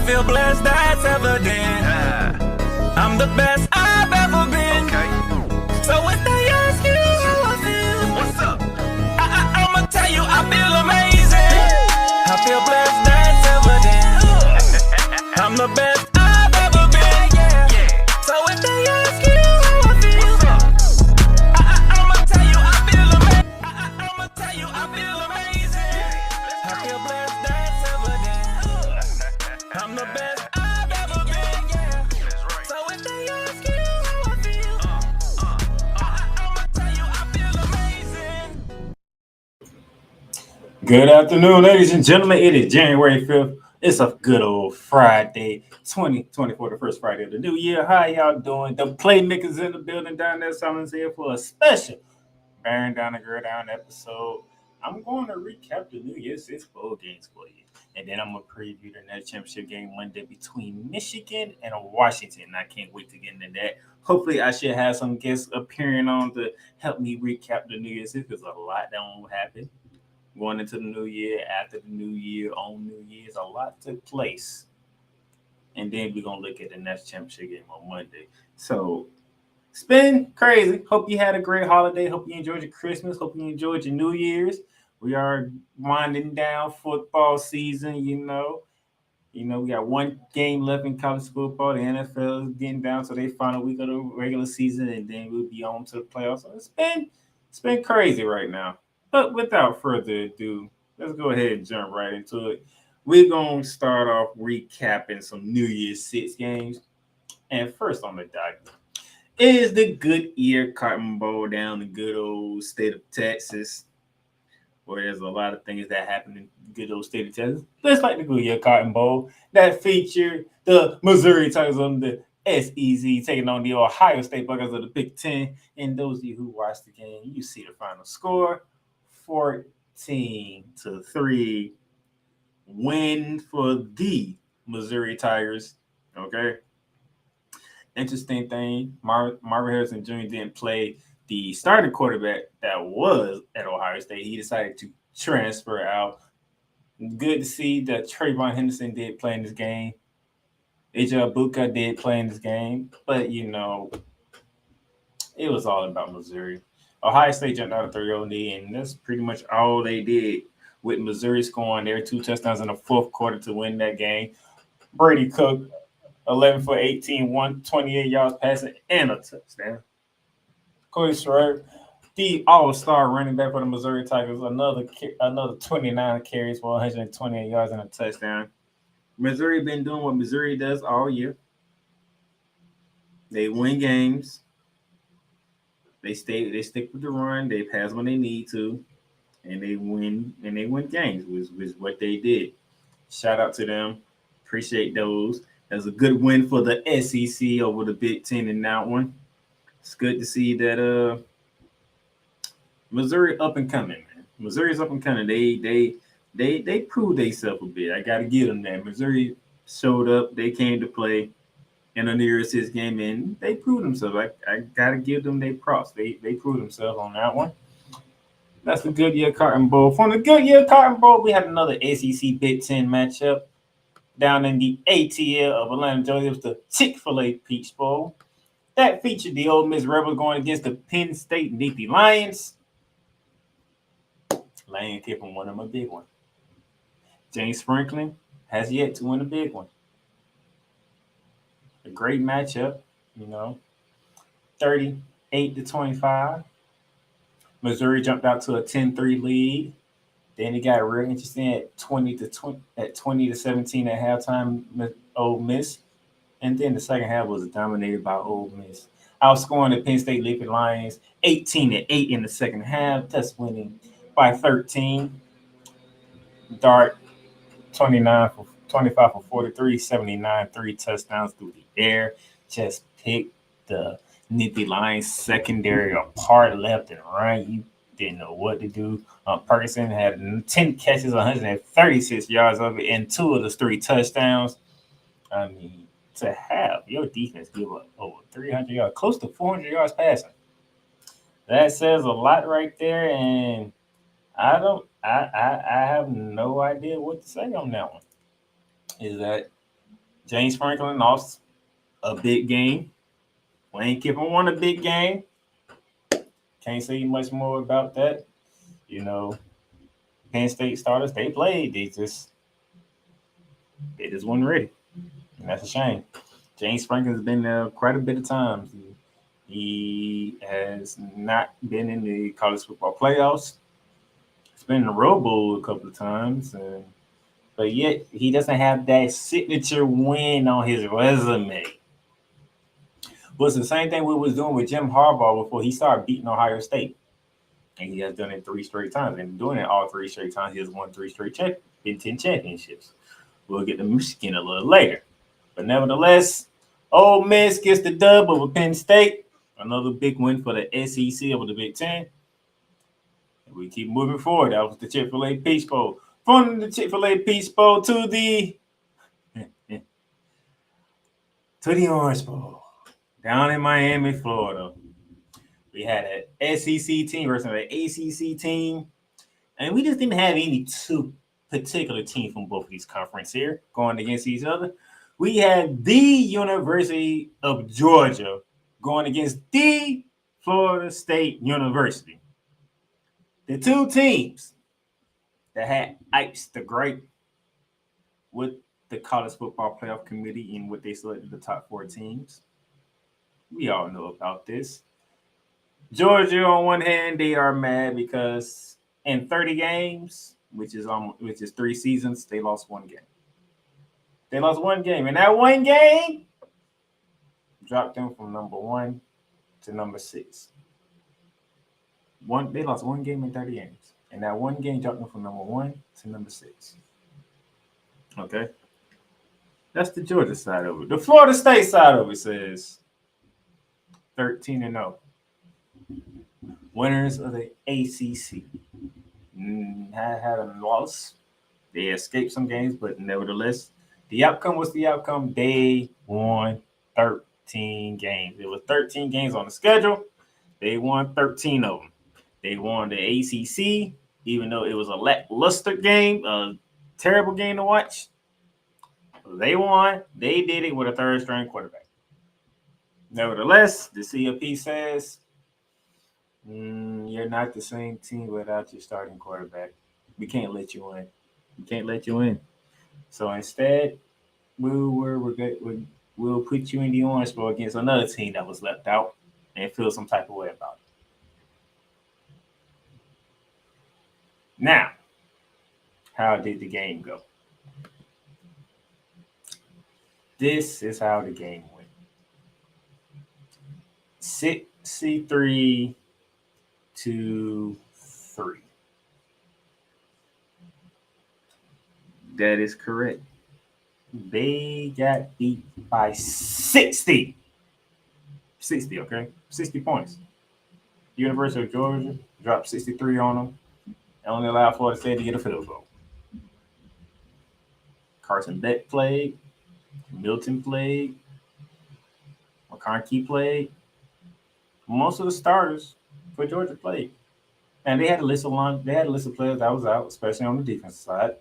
feel blessed, that's evident. I'm the best I've ever been. So if they ask you how I feel, what's up? I'ma tell you I feel amazing. I feel blessed, that's evident. I'm the best I've ever been. So if they ask you how I feel, I'ma tell you I feel amazing. I'ma tell you I feel amazing. I feel blessed, that's evident. I'm the best I've ever been. So if they ask you how I feel, I'ma tell you I feel amazing. Good afternoon, ladies and gentlemen. It is January 5th. It's a good old Friday, 2024, the first Friday of the new year. How y'all doing? The Playmakers in the building down there. Someone's here for a special Bearing Down the Gridiron episode. I'm going to recap the New Year's Six bowl games for you. And then I'm going to preview the net championship game Monday between Michigan and Washington. I can't wait to get into that. Hopefully, I should have some guests appearing on to help me recap the New Year's Six because a lot that won't happen. Going into the new year, after the new year, on New Year's, a lot took place. And then we're going to look at the next championship game on Monday. So, it's been crazy. Hope you had a great holiday. Hope you enjoyed your Christmas. Hope you enjoyed your New Year's. We are winding down football season, you know. We got one game left in college football. The NFL is getting down to their final week of the regular season, and then we'll be on to the playoffs. So it's been crazy right now. But without further ado, let's go ahead and jump right into it. We're going to start off recapping some New Year's Six games. And first on the docket is the Goodyear Cotton Bowl down in the good old state of Texas, where there's a lot of things that happen in the good old state of Texas. Just like the Goodyear Cotton Bowl that featured the Missouri Tigers on the SEC taking on the Ohio State Buckeyes of the Big Ten. And those of you who watched the game, you see the final score. 14-3 win for the Missouri Tigers. Okay. Interesting thing, Marvin Harrison Jr. didn't play the starting quarterback that was at Ohio State. He decided to transfer out. Good to see that Trayvon Henderson did play in this game. AJ Abuka did play in this game. But, it was all about Missouri. Ohio State jumped out a 3-0 lead, and that's pretty much all they did, with Missouri scoring their 2 touchdowns in the fourth quarter to win that game. Brady Cook, 11 for 18, 128 yards passing, and a touchdown. Cody Schreiber, the all-star running back for the Missouri Tigers, another 29 carries for 128 yards and a touchdown. Missouri been doing what Missouri does all year. They win games. They stick with the run. They pass when they need to, and they win games. Was what they did. Shout out to them. Appreciate those. That's a good win for the SEC over the Big Ten in that one. It's good to see that Missouri up and coming, man. Missouri's up and coming. They proved themselves a bit. I gotta give them that. Missouri showed up. They came to play in the New Year's Six game, and they proved themselves. I gotta give them their props. They proved themselves on that one. That's the Goodyear Cotton Bowl. From the Goodyear Cotton Bowl, we had another SEC Big Ten matchup down in the ATL of Atlanta, Georgia. It was the Chick-fil-A Peach Bowl. That featured the Ole Miss Rebels going against the Penn State Nittany Lions. Lions kept on winning a big one. James Franklin has yet to win a big one. A great matchup, 38-25. Missouri jumped out to a 10-3 lead. Then it got real interesting at 20-17 at halftime. Ole Miss, and then the second half was dominated by Ole Miss, outscoring the Penn State Nittany Lions 18-8 in the second half. That's winning by 13. Dart 25 for 43, 79, 3 touchdowns through the air. Just picked the Nittany Lions secondary apart left and right. You didn't know what to do. Ferguson had 10 catches, 136 yards of it, and 2 of those 3 touchdowns. I mean, to have your defense give up over 300 yards, close to 400 yards passing, that says a lot right there. And I have no idea what to say on that one. Is that James Franklin lost a big game. Lane Kiffin won a big game. Can't say much more about that. You know, Penn State starters, they played. They just weren't ready. And that's a shame. James Franklin's been there quite a bit of times. He has not been in the college football playoffs. He's been in the Pro Bowl a couple of times, but yet he doesn't have that signature win on his resume. But it's the same thing we was doing with Jim Harbaugh before he started beating Ohio State. And he has done it 3 straight times. And doing it all 3 straight times, he has won 3 straight Big Ten championships. We'll get to Michigan a little later. But nevertheless, Ole Miss gets the dub over Penn State. Another big win for the SEC over the Big Ten. And we keep moving forward. That was the Chick-fil-A Peach Bowl. From the Chick-fil-A Peach Bowl to the Orange Bowl. Down in Miami, Florida. We had an SEC team versus an ACC team. And we just didn't have any 2 particular teams from both of these conferences here going against each other. We had the University of Georgia going against the Florida State University. The 2 teams that had Ipes the Great with the College Football Playoff Committee and what they selected the top 4 teams. We all know about this. Georgia, on one hand, they are mad because in 30 games, which is 3 seasons, they lost 1 game. They lost 1 game, and that 1 game dropped them from number 1 to number 6. They lost 1 game in 30 games, and that 1 game dropped them from number 1 to number 6. Okay, that's the Georgia side of it. The Florida State side of it says 13-0. Winners of the ACC. Had a loss. They escaped some games, but nevertheless, the outcome was the outcome. They won 13 games. It was 13 games on the schedule. They won 13 of them. They won the ACC, even though it was a lackluster game, a terrible game to watch. They won. They did it with a 3rd-string quarterback. Nevertheless, the CFP says, you're not the same team without your starting quarterback. We can't let you win. We can't let you in. So instead, we'll put you in the Orange Bowl against another team that was left out and feel some type of way about it. Now, how did the game go? This is how the game went. 63-3. That is correct. They got beat by 60. 60, okay? 60 points. University of Georgia dropped 63 on them and only allowed Florida State to get a field goal. Carson Beck played. Milton played. McConkey played. Most of the starters for Georgia played. And they had a list of players that was out, especially on the defensive side.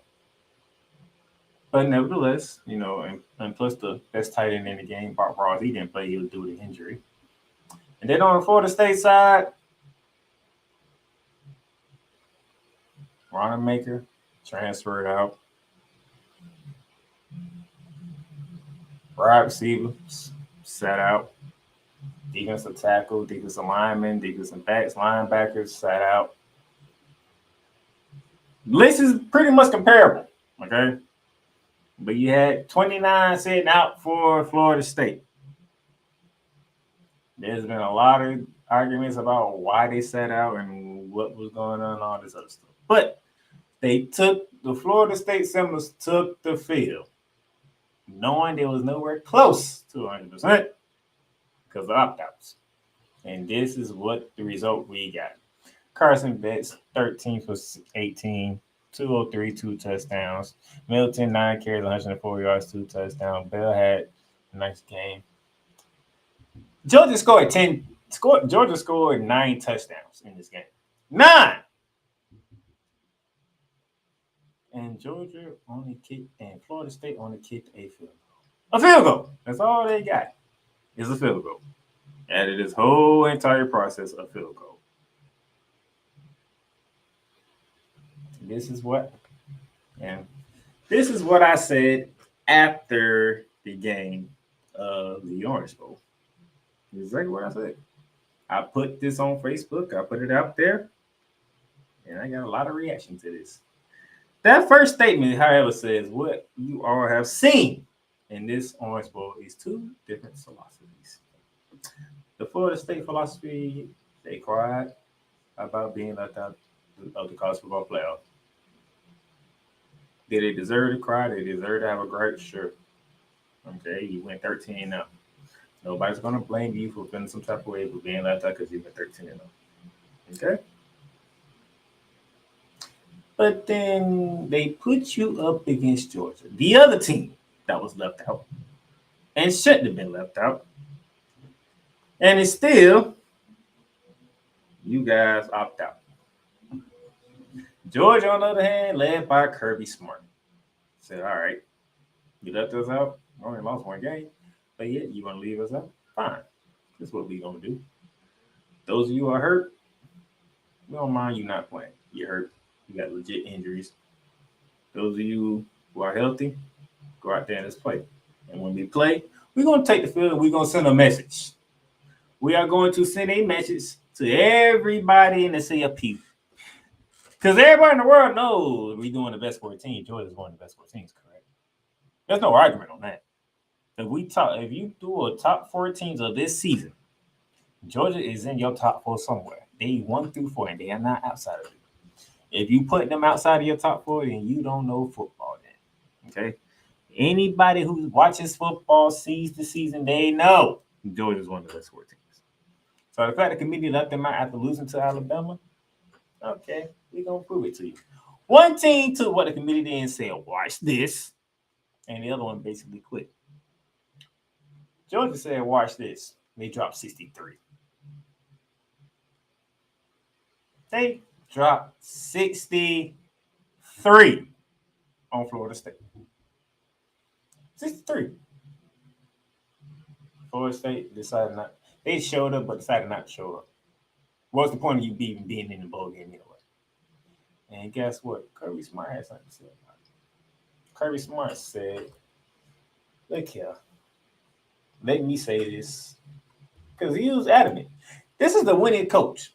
But nevertheless, and plus the best tight end in the game, Bart Ross, he didn't play. He was due to injury. And then on the Florida State side, Playmaker transferred out. Wide receiver sat out. Defensive tackle, defensive lineman, defensive backs, linebackers sat out. The list is pretty much comparable, okay? But you had 29 sitting out for Florida State. There's been a lot of arguments about why they sat out and what was going on and all this other stuff. But the Florida State Seminoles took the field, knowing there was nowhere close to 100% because of opt-outs. And this is what the result we got. Carson Betts, 13 for 18, 203, 2 touchdowns. Milton, 9 carries, 104 yards, 2 touchdowns. Bell had a nice game. Georgia scored 9 touchdowns in this game. 9! And Florida State only kicked a field goal. A field goal. That's all they got is a field goal. And it is whole entire process a field goal. This is what, and this is what I said after the game of the Orange Bowl. Exactly what I said. I put this on Facebook. I put it out there, and I got a lot of reaction to this. That first statement, however, says what you all have seen in this Orange Bowl is two different philosophies. The Florida State philosophy, they cried about being left out of the college football playoff. Did they deserve to cry? Did they deserve to have a gripe? Sure. Okay, you went 13-0. Nobody's going to blame you for feeling some type of way for being left out because you went 13-0. Okay? But then they put you up against Georgia, the other team that was left out and shouldn't have been left out. And it's still, you guys opt out. Georgia, on the other hand, led by Kirby Smart, said, all right, you left us out. We only lost one game, but yet you want to leave us out? Fine. That's what we're going to do. Those of you who are hurt, we don't mind you not playing. You're hurt. You got legit injuries. Those of you who are healthy, go out there and let's play. And when we play, we're going to take the field and we're going to send a message. We are going to send a message to everybody in the CFP. Because everybody in the world knows we're doing the best 14. Georgia's one of the best 14s, correct? There's no argument on that. If you do a top 4 teams of this season, Georgia is in your top 4 somewhere. They 1 through 4, and they are not outside of it. If you put them outside of your top 4, then you don't know football then. Okay? Anybody who watches football, sees the season, they know Georgia's one of the best 4 teams. So the fact the committee left them out after losing to Alabama, okay, we're going to prove it to you. One team took what the committee did and said, watch this, and the other one basically quit. Georgia said, watch this. They dropped 63. They dropped 63 on Florida State. 63. Florida State decided not. They showed up, but decided not to show up. What's the point of you even being in the bowl game anyway? And guess what? Kirby Smart had something to say about it. Kirby Smart said, look here, let me say this. Because he was adamant. This is the winning coach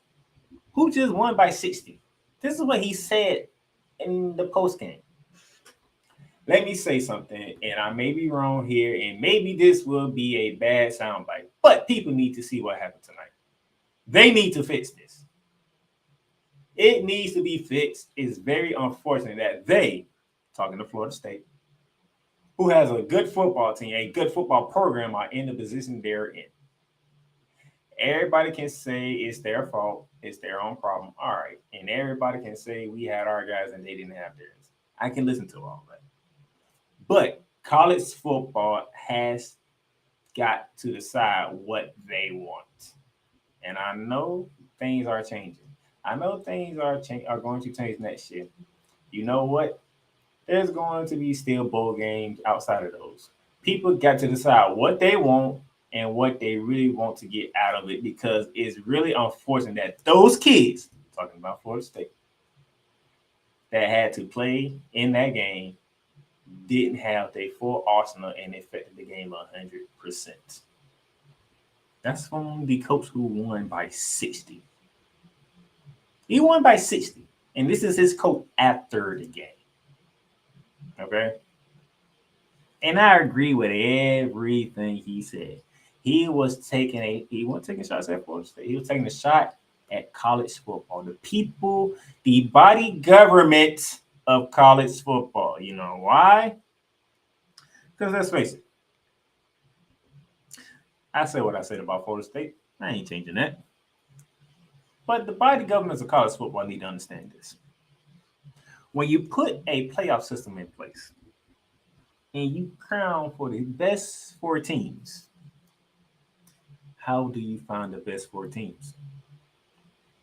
who just won by 60. This is what he said in the post game. Let me say something, and I may be wrong here, and maybe this will be a bad soundbite, but people need to see what happened tonight. They need to fix this. It needs to be fixed. It's very unfortunate that they, talking to Florida State, who has a good football team, a good football program, are in the position they're in. Everybody can say it's their fault, it's their own problem. All right. And everybody can say we had our guys and they didn't have theirs. I can listen to all that. But college football has got to decide what they want. And I know things are changing. I know things are going to change next year. You know what? There's going to be still bowl games outside of those. People got to decide what they want and what they really want to get out of it, because it's really unfortunate that those kids, talking about Florida State, that had to play in that game didn't have their full arsenal and affected the game 100%. That's from the coach who won by 60. He won by 60, and this is his coach after the game. Okay? And I agree with everything he said. He wasn't taking shots at Florida State. He was taking a shot at college football. The people, the body government of college football. You know why? Because let's face it. I said what I said about Florida State. I ain't changing that. But the body governments of college football need to understand this. When you put a playoff system in place and you crown for the best 4 teams, how do you find the best 4 teams?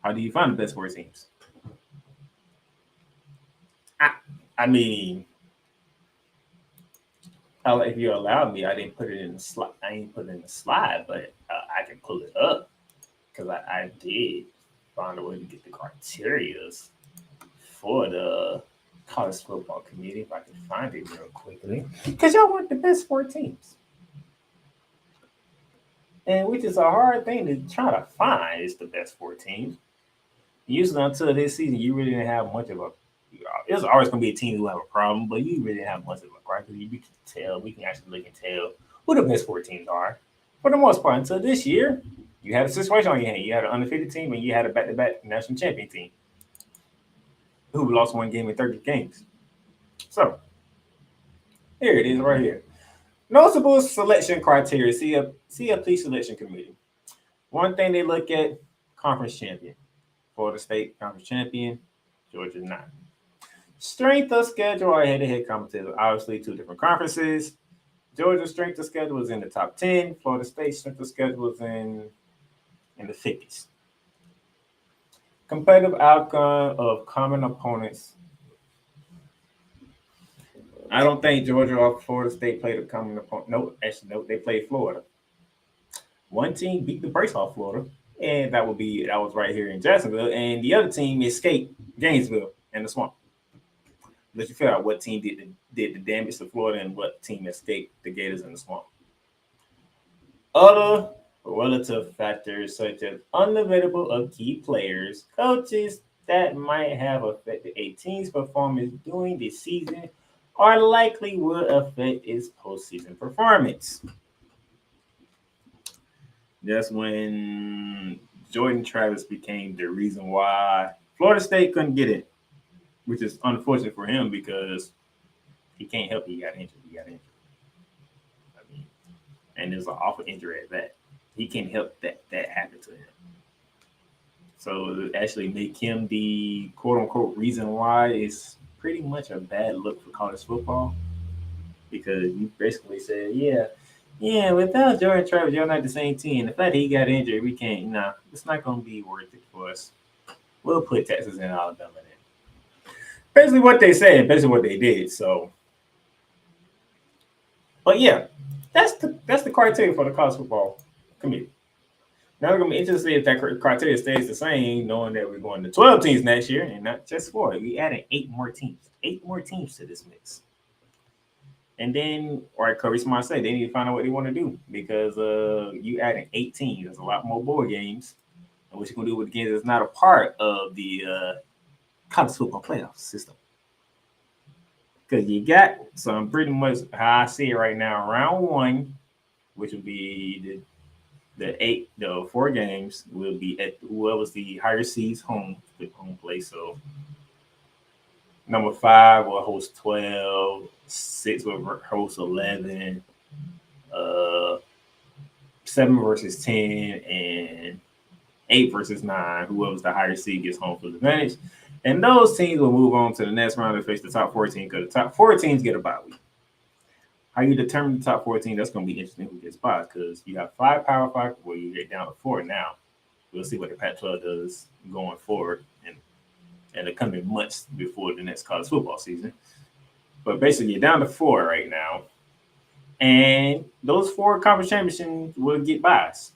How do you find the best 4 teams? I mean, If you allow me, I didn't put it in the slide. I ain't put it in the slide, but I can pull it up because I did find a way to get the criterias for the college football committee. If I can find it real quickly, because y'all want the best 4 teams, and which is a hard thing to try to find. Is the best 4 teams. Usually, until this season, you really didn't have much of a. There's always going to be a team who have a problem, but you really didn't have much of a problem. You can tell. We can actually look and tell who the best 4 teams are for the most part. Until this year, you had a situation on your hand. You had an undefeated team, and you had a back-to-back national champion team who lost 1 game in 30 games. So here it is, right here. Notable selection criteria. CFP selection committee. One thing they look at: conference champion. Florida State conference champion. Georgia not. Strength of schedule or head-to-head competition. Obviously, 2 different conferences. Georgia's strength of schedule is in the top 10. Florida State's strength of schedule is in the 50s. Competitive outcome of common opponents. I don't think Georgia or Florida State played a common opponent. No, they played Florida. One team beat the brakes off Florida, and that was right here in Jacksonville, and the other team escaped Gainesville and the swamp. Let you figure out what team did the damage to Florida and what team escaped the Gators in the swamp. Other relative factors such as unavailable of key players, coaches that might have affected a team's performance during the season or likely will affect its postseason performance. That's when Jordan Travis became the reason why Florida State couldn't get it, which is unfortunate for him because he can't help it. He got injured. I mean, and there's an awful injury at that. He can't help that happen to him. So it actually make him the quote-unquote reason why it's pretty much a bad look for college football because you basically said, yeah, without Jordan Travis, you're not the same team. The fact that he got injured, we can't, it's not going to be worth it for us. We'll put Texas and Alabama in. Basically what they said, basically what they did. So, but yeah, that's the criteria for the college football committee. Now we're going to be interested if that criteria stays the same, knowing that we're going to 12 teams next year and not just 4. We added 8 more teams. 8 more teams to this mix. And then, like Kirby Smart said, they need to find out what they want to do because you adding 8 teams. There's a lot more board games. And what you're going to do with the games is not a part of the college football playoff system. Because you got some pretty much how I see it right now, round 1, which would be the 4 games will be at whoever's the higher seeds home place. So number 5 will host 12, 6 will host 11, 7 versus 10, and 8 versus 9. Whoever's the higher seed gets home field advantage. And those teams will move on to the next round and face the top 14 because the top 4 teams get a bye week. How you determine the top 14, that's going to be interesting who gets by because you have 5 Power 5 where you get down to 4 now. We'll see what the Pac-12 does going forward and the coming months before the next college football season. But basically, you're down to 4 right now. And those 4 conference championships will get buys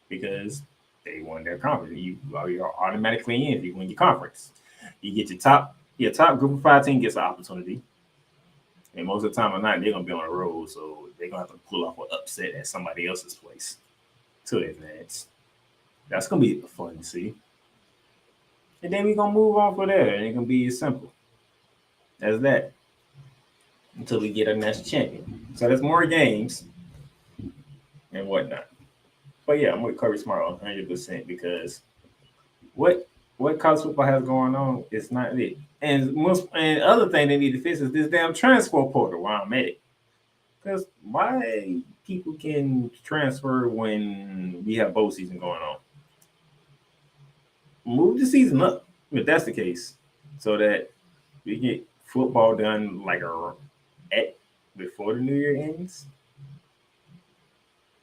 because they won their conference. You're automatically in if you win your conference. You get your top group of 5 team gets an opportunity. And most of the time or not, they're going to be on the road. So they're going to have to pull off an upset at somebody else's place to advance. That's going to be fun to see. And then we're going to move on from there. And it's going to be as simple as that until we get a national champion. So there's more games and whatnot. But yeah, I'm with Kirby Smart on 100% because what college football has going on is not it. And other thing they need to fix is this damn transfer portal while I'm at it. Because why people can transfer when we have bowl season going on? Move the season up if that's the case, so that we get football done before the new year ends.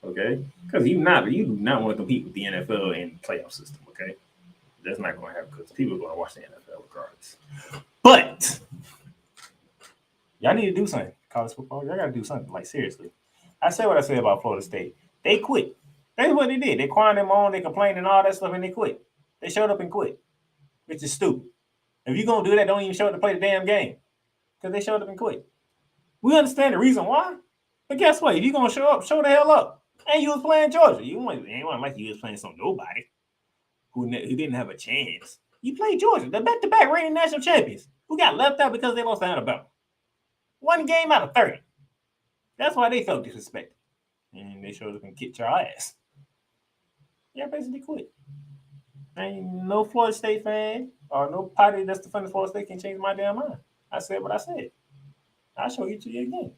Okay, because you do not want to compete with the NFL and playoff system. Okay, that's not going to happen because people are going to watch the NFL regardless. But y'all need to do something college football. Y'all got to do something. Like, seriously. I said what I said about Florida State. They quit. That's what they did. They crying them on, they complained and all that stuff, and they quit. They showed up and quit, which is stupid. If you're going to do that, don't even show up to play the damn game because they showed up and quit. We understand the reason why, but guess what? If you're going to show up, show the hell up. And you was playing Georgia. You ain't like you was playing some nobody who didn't have a chance. You played Georgia, the back-to-back reigning national champions, who got left out because they lost to Alabama. One game out of 30. That's why they felt disrespected. And they showed up and kicked your ass. Yeah, basically quit. Ain't no Florida State fan or no party that's defending Florida State can change my damn mind. I said what I said. I'll show you to you again.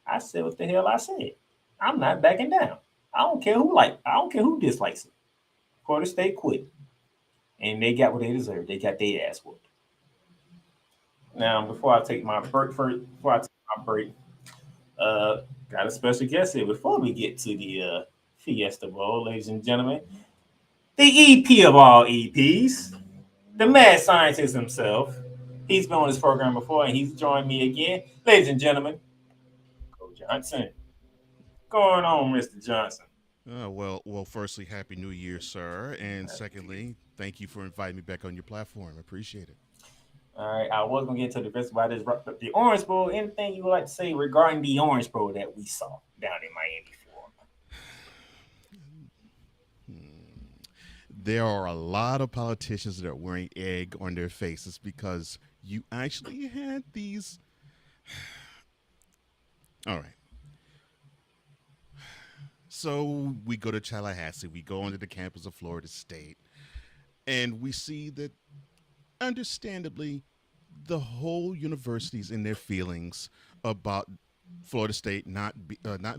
I said what the hell I said. I'm not backing down. I don't care who dislikes it. Florida State quit. And they got what they deserved. They got their ass whooped. Now, before I take my break, got a special guest here. Before we get to the Fiesta Bowl, ladies and gentlemen, the EP of all EPs, the mad scientist himself. He's been on this program before, and he's joined me again. Ladies and gentlemen, Coach Johnson. What's going on, Mr. Johnson? Well, firstly, Happy New Year, sir. And secondly, thank you for inviting me back on your platform. I appreciate it. All right, I was going to get to the rest about this. The Orange Bowl, anything you would like to say regarding the Orange Bowl that we saw down in Miami, Florida? There are a lot of politicians that are wearing egg on their faces because you actually had these. All right. So we go to Tallahassee. We go onto the campus of Florida State. And we see that, understandably, the whole university's in their feelings about Florida State not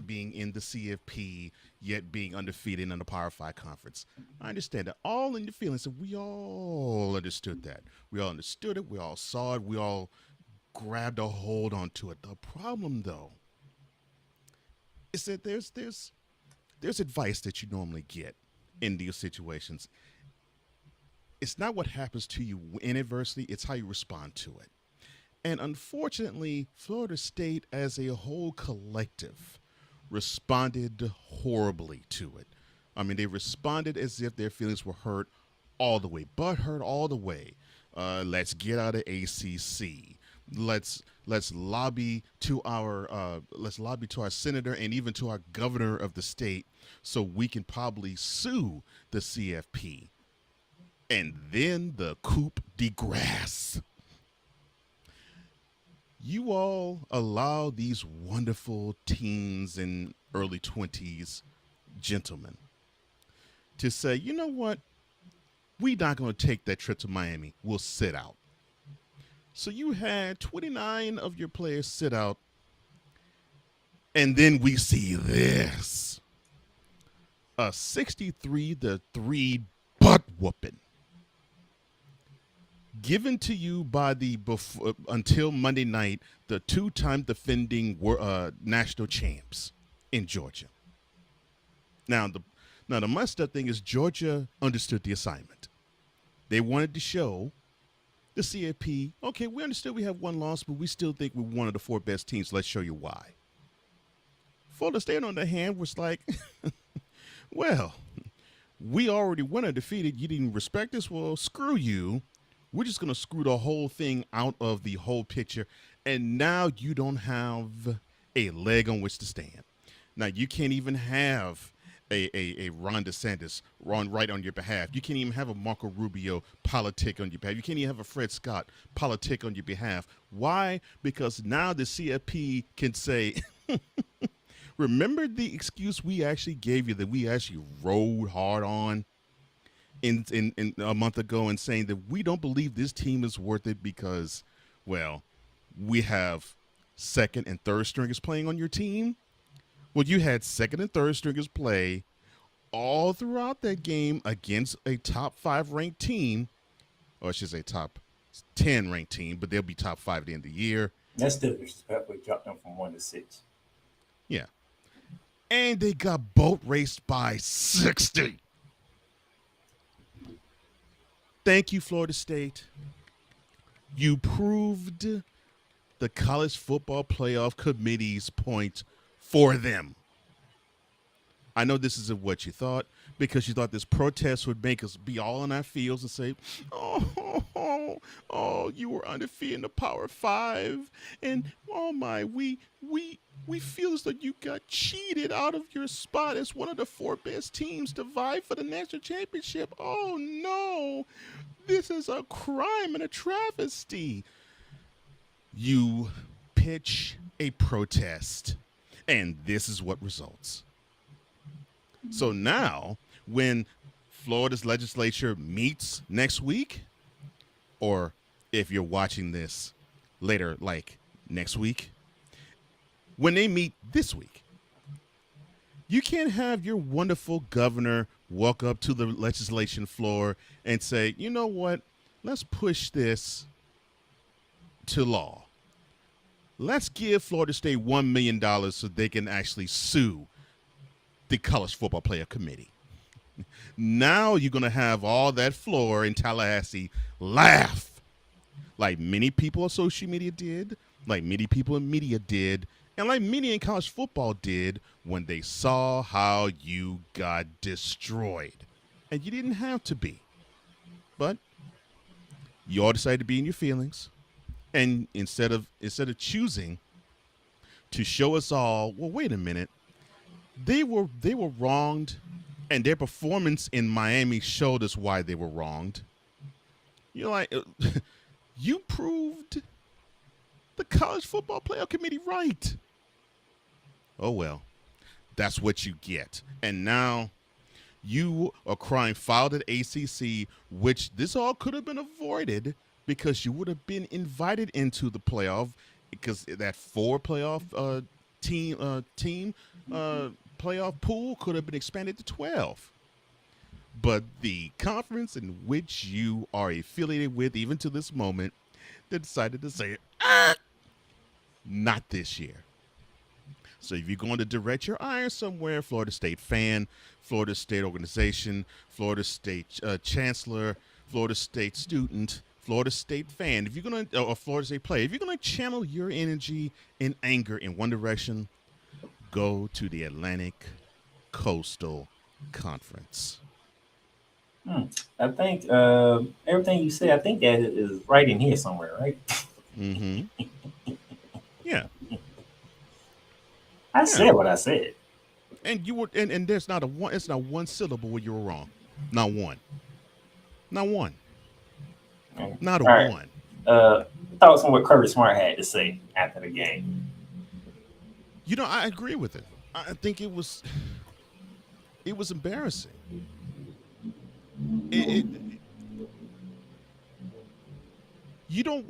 being in the CFP, yet being undefeated in the Power 5 conference. I understand that. All in your feelings. And we all understood that. We all understood it. We all saw it. We all grabbed a hold onto it. The problem, though, is that there's advice that you normally get in these situations. It's not what happens to you in adversity, it's how you respond to it. And unfortunately, Florida State as a whole collective responded horribly to it. I mean, they responded as if their feelings were hurt all the way, butthurt all the way. Let's get out of ACC. Let's lobby to our senator and even to our governor of the state so we can probably sue the CFP. And then the coup de grace. You all allow these wonderful teens and early 20s gentlemen to say, you know what? We're not going to take that trip to Miami. We'll sit out. So you had 29 of your players sit out. And then we see this. A 63-3 butt whooping. Given to you by until Monday night, the two-time defending national champs in Georgia. Now the messed up thing is Georgia understood the assignment. They wanted to show the CFP, okay, we understood we have one loss, but we still think we're one of the 4 best teams. Let's show you why. Florida State, on the hand, was like, well, we already went undefeated. You didn't respect us. Well, screw you. We're just going to screw the whole thing out of the whole picture. And now you don't have a leg on which to stand. Now you can't even have a Ron DeSantis run right on your behalf. You can't even have a Marco Rubio politic on your behalf. You can't even have a Fred Scott politic on your behalf. Why? Because now the CFP can say, remember the excuse we actually gave you that we actually rode hard on in a month ago and saying that we don't believe this team is worth it because, well, we have second and third stringers playing on your team. Well, you had second and third stringers play all throughout that game against a top 5 ranked team, or I should say top 10 ranked team, but they'll be top 5 at the end of the year. That's still disrespectful. We dropped them from 1 to 6. Yeah. And they got boat raced by 60. Thank you, Florida State. You proved the college football playoff committee's point for them. I know this isn't what you thought, because you thought this protest would make us be all in our fields and say, oh, you were undefeated in the Power Five, and oh my, we feel as though you got cheated out of your spot as one of the 4 best teams to vie for the national championship. Oh no, this is a crime and a travesty. You pitch a protest, and this is what results. So now, when Florida's legislature meets next week, or if you're watching this later, like next week, when they meet this week, you can't have your wonderful governor walk up to the legislation floor and say, you know what, let's push this to law. Let's give Florida State $1 million so they can actually sue the college football player committee. Now you're going to have all that floor in Tallahassee laugh, like many people on social media did, like many people in media did, and like many in college football did when they saw how you got destroyed. And you didn't have to be. But you all decided to be in your feelings. And instead of choosing to show us all, well, wait a minute, they were wronged, and their performance in Miami showed us why they were wronged. You're like, you proved the college football playoff committee right. Oh well, that's what you get. And now you are crying foul to the ACC, which this all could have been avoided because you would have been invited into the playoff, because that 4 playoff team playoff pool could have been expanded to 12. But the conference in which you are affiliated with, even to this moment, they decided to say, not this year. So if you're going to direct your iron somewhere, Florida State fan, Florida State organization, Florida State chancellor, Florida State student, Florida State fan, if you're going to, or Florida State player, if you're going to channel your energy and anger in one direction, go to the Atlantic Coastal Conference. I think everything you said, I think that is right in here somewhere, right? Mm-hmm. Yeah. I said what I said. And you were, and there's not it's not one syllable where you were wrong. Not one. Not one. Not a right. one. Thoughts on what Kirby Smart had to say after the game. You know, I agree with it. I think it was embarrassing. You don't,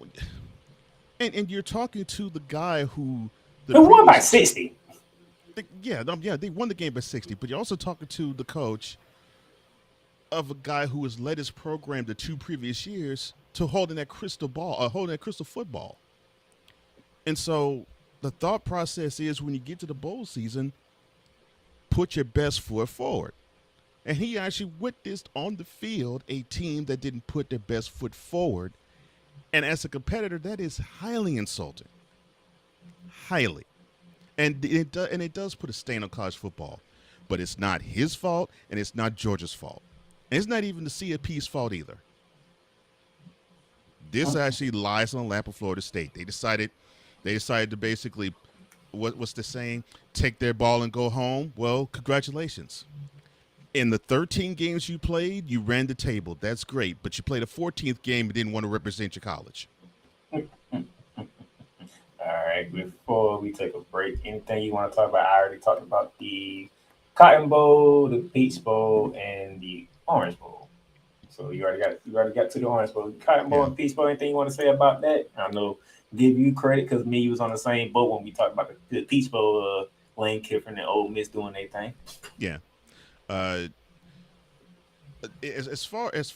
and you're talking to the guy who won by 60. Yeah, they won the game by 60. But you're also talking to the coach of a guy who has led his program the 2 previous years to holding that crystal football. And so the thought process is, when you get to the bowl season, put your best foot forward. And he actually witnessed on the field a team that didn't put their best foot forward. And as a competitor, that is highly insulting. Highly. And it does put a stain on college football. But it's not his fault, and it's not Georgia's fault. And it's not even the CFP's fault either. This actually lies on the lap of Florida State. They decided to basically, what's the saying? Take their ball and go home. Well, congratulations. In the 13 games you played, you ran the table. That's great. But you played a 14th game and didn't want to represent your college. All right. Before we take a break, anything you want to talk about? I already talked about the Cotton Bowl, the Peach Bowl, and the Orange Bowl. So you already got to the Orange Bowl, Cotton Bowl, and Peach Bowl. Anything you want to say about that? I know, give you credit because me was on the same boat when we talked about the Peach Bowl. Lane Kiffin and Ole Miss doing their thing. Yeah. As far as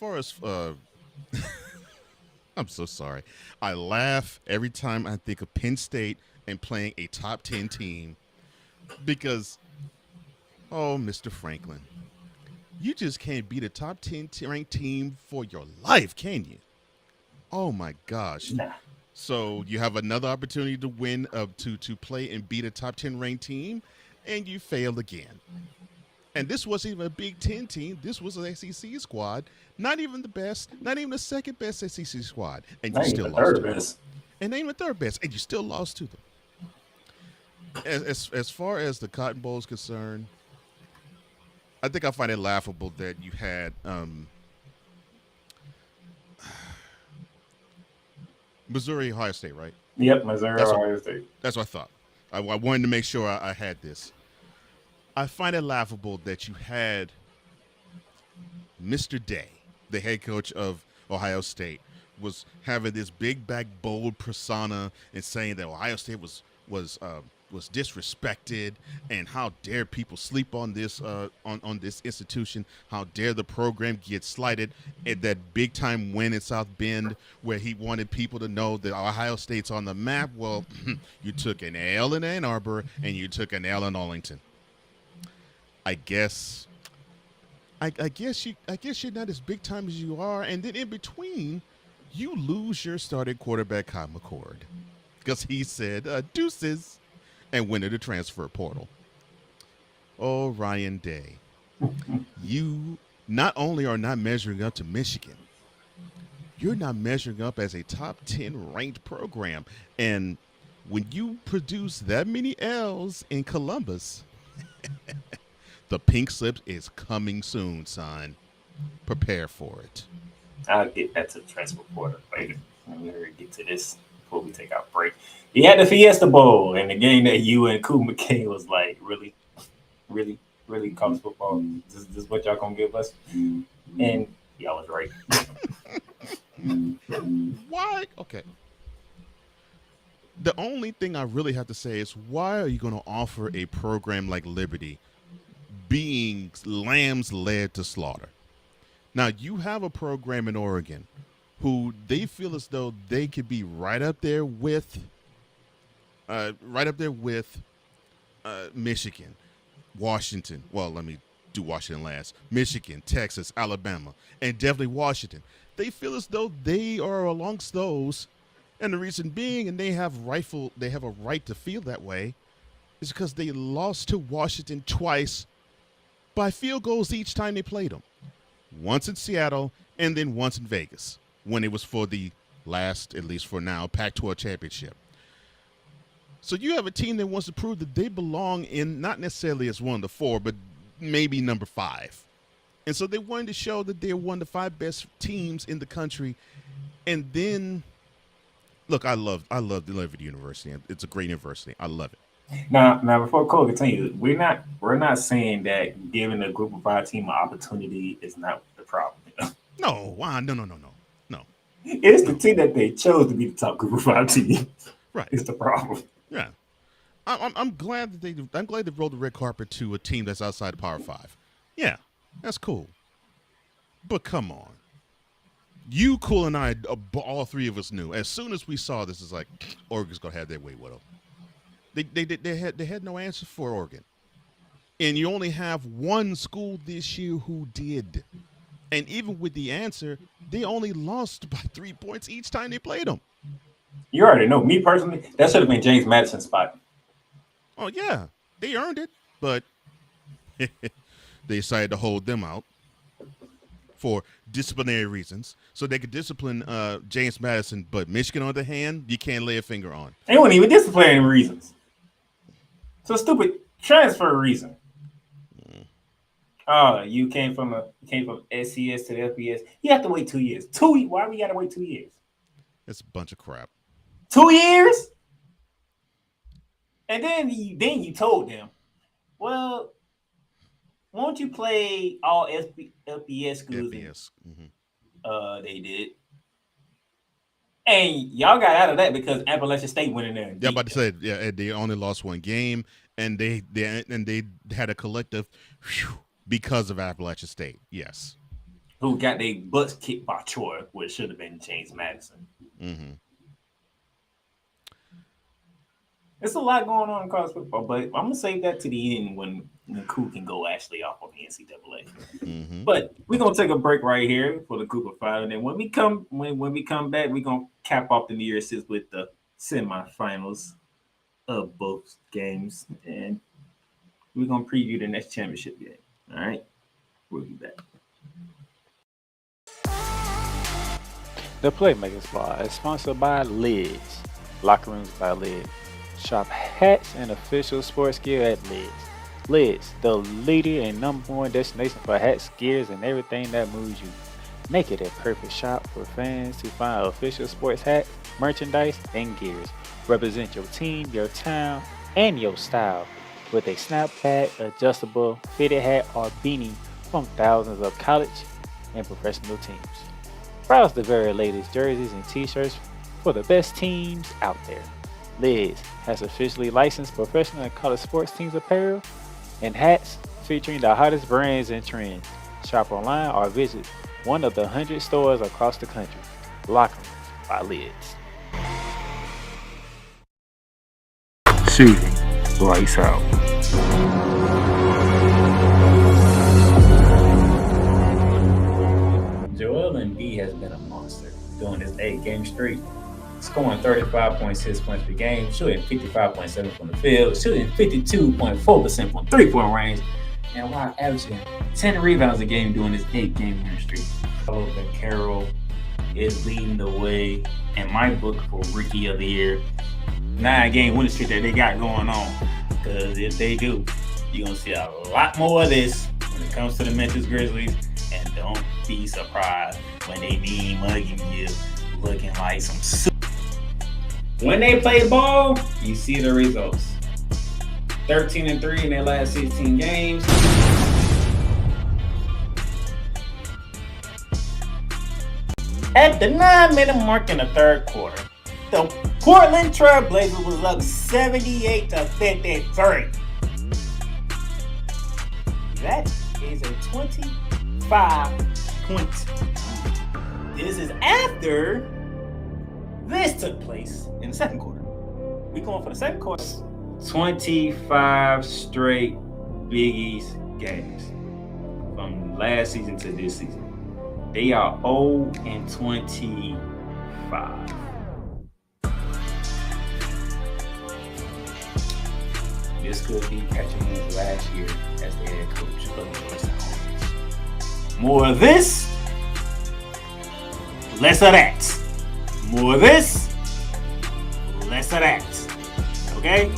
I'm so sorry. I laugh every time I think of Penn State and playing a top 10 team because, oh, Mr. Franklin, you just can't beat a top 10 ranked team for your life, can you? Oh my gosh. Nah. So you have another opportunity to win, to play and beat a top 10 ranked team, and you failed again. And this wasn't even a Big Ten team. This was an SEC squad. Not even the best, not even the second best SEC squad. And you Not still even lost to third them. best. And not even third best. And you still lost to them. As far as the Cotton Bowl is concerned, I think I find it laughable that you had Missouri, Ohio State, right? Yep, Missouri, That's what Ohio State. that's what I thought. I wanted to make sure I had this. I find it laughable that you had Mr. Day, the head coach of Ohio State, was having this big back bold persona and saying that Ohio State was disrespected, and how dare people sleep on this on this institution? How dare the program get slighted? At that big time win in South Bend, where he wanted people to know that Ohio State's on the map. Well, you took an L in Ann Arbor and you took an L in Arlington. I guess you're not as big time as you are, and then in between, you lose your starting quarterback Kyle McCord because he said deuces and went to the transfer portal. Oh, Ryan Day, you not only are not measuring up to Michigan, you're not measuring up as a top 10 ranked program, and when you produce that many L's in Columbus. The pink slip is coming soon, son. Prepare for it. I'll get back to the transfer portal later. Let me get to this before we take our break. You had the Fiesta Bowl and the game that you and Cool McKay was like, really, really, really college football. This is what y'all gonna give us? And y'all was right. Why? Okay. The only thing I really have to say is, why are you going to offer a program like Liberty being lambs led to slaughter? Now, you have a program in Oregon who they feel as though they could be right up there with Michigan, Washington. Well, let me do Washington last. Michigan, Texas, Alabama, and definitely Washington. They feel as though they are amongst those, and the reason being, and they have a right to feel that way, is because they lost to Washington twice by field goals each time they played them. Once in Seattle and then once in Vegas when it was for the last, at least for now, Pac-12 championship. So you have a team that wants to prove that they belong in, not necessarily as one of the four, but maybe number 5. And so they wanted to show that they're one of the 5 best teams in the country. And then, look, I love the Liberty University. It's a great university. I love it. Now, before Cole continues, we're not saying that giving a group of 5 team an opportunity is not the problem. No, no. It's the team that they chose to be the top group of 5 team. Right, it's the problem. Yeah, I'm glad that they rolled the red carpet to a team that's outside the Power 5. Yeah, that's cool. But come on, you, Cool, and I, all 3 of us knew as soon as we saw this, is like Oregon's gonna have their way with them. They had no answer for Oregon, and you only have one school this year who did, and even with the answer, they only lost by 3 points each time they played them. You already know. Me personally, that should have been James Madison's spot. Oh yeah, they earned it, but they decided to hold them out for disciplinary reasons, so they could discipline James Madison. But Michigan, on the other hand, you can't lay a finger on. They weren't even disciplinary reasons. So stupid transfer reason. Oh, you came from SCS to the FBS. You have to wait 2 years. Why we got to wait 2 years? It's a bunch of crap. 2 years? And then you told them, well, won't you play all FBS schools? FBS. Mm-hmm. They did. And y'all got out of that because Appalachian State went in there. Yeah, about to say, yeah, they only lost one game, and they had a collective because of Appalachian State. Yes. Who got their butts kicked by Troy, which should have been James Madison. Mm-hmm. It's a lot going on in college football, but I'm gonna save that to the end when the coup can go actually off on the NCAA. Mm-hmm. But we're gonna take a break right here for the group of five, and then when we come back, we're gonna cap off the New Year's Six with the semifinals of both games, and we're gonna preview the next championship game. All right, we'll be back. The Playmaker Squad is sponsored by Lids, Locker Rooms by Lids. Shop hats and official sports gear at Lids. Lids, the leader and number one destination for hats, gears, and everything that moves you. Make it a perfect shop for fans to find official sports hats, merchandise, and gears. Represent your team, your town, and your style with a snapback, adjustable, fitted hat, or beanie from thousands of college and professional teams. Browse the very latest jerseys and t-shirts for the best teams out there. Lids has officially licensed professional and college sports teams apparel and hats featuring the hottest brands and trends. Shop online or visit one of the 100 stores across the country. Locker Rooms by Lids. Shooting lights out. Joel Embiid has been a monster during his 8-game streak, scoring 35.6 points per game, shooting 55.7% from the field, shooting 52.4% from three-point range, and while averaging 10 rebounds a game during his 8-game winning streak. Ben Carroll is leading the way in my book for Rookie of the Year. 9-game winning streak that they got going on. Because if they do, you're going to see a lot more of this when it comes to the Memphis Grizzlies. And don't be surprised when they be mugging you, looking like some soup. When they play ball, you see the results. 13-3 in their last 16 games. At the 9-minute mark in the third quarter, the Portland Trail Blazers was up 78-53. That is a 25-point. This is after this took place in the second quarter. We going for the second quarter. 25 straight Big East games from last season to this season. They are 0-25. This could be catching his last year as the head coach of the Western Conference. More of this, less of that. More of this, less of that. Okay?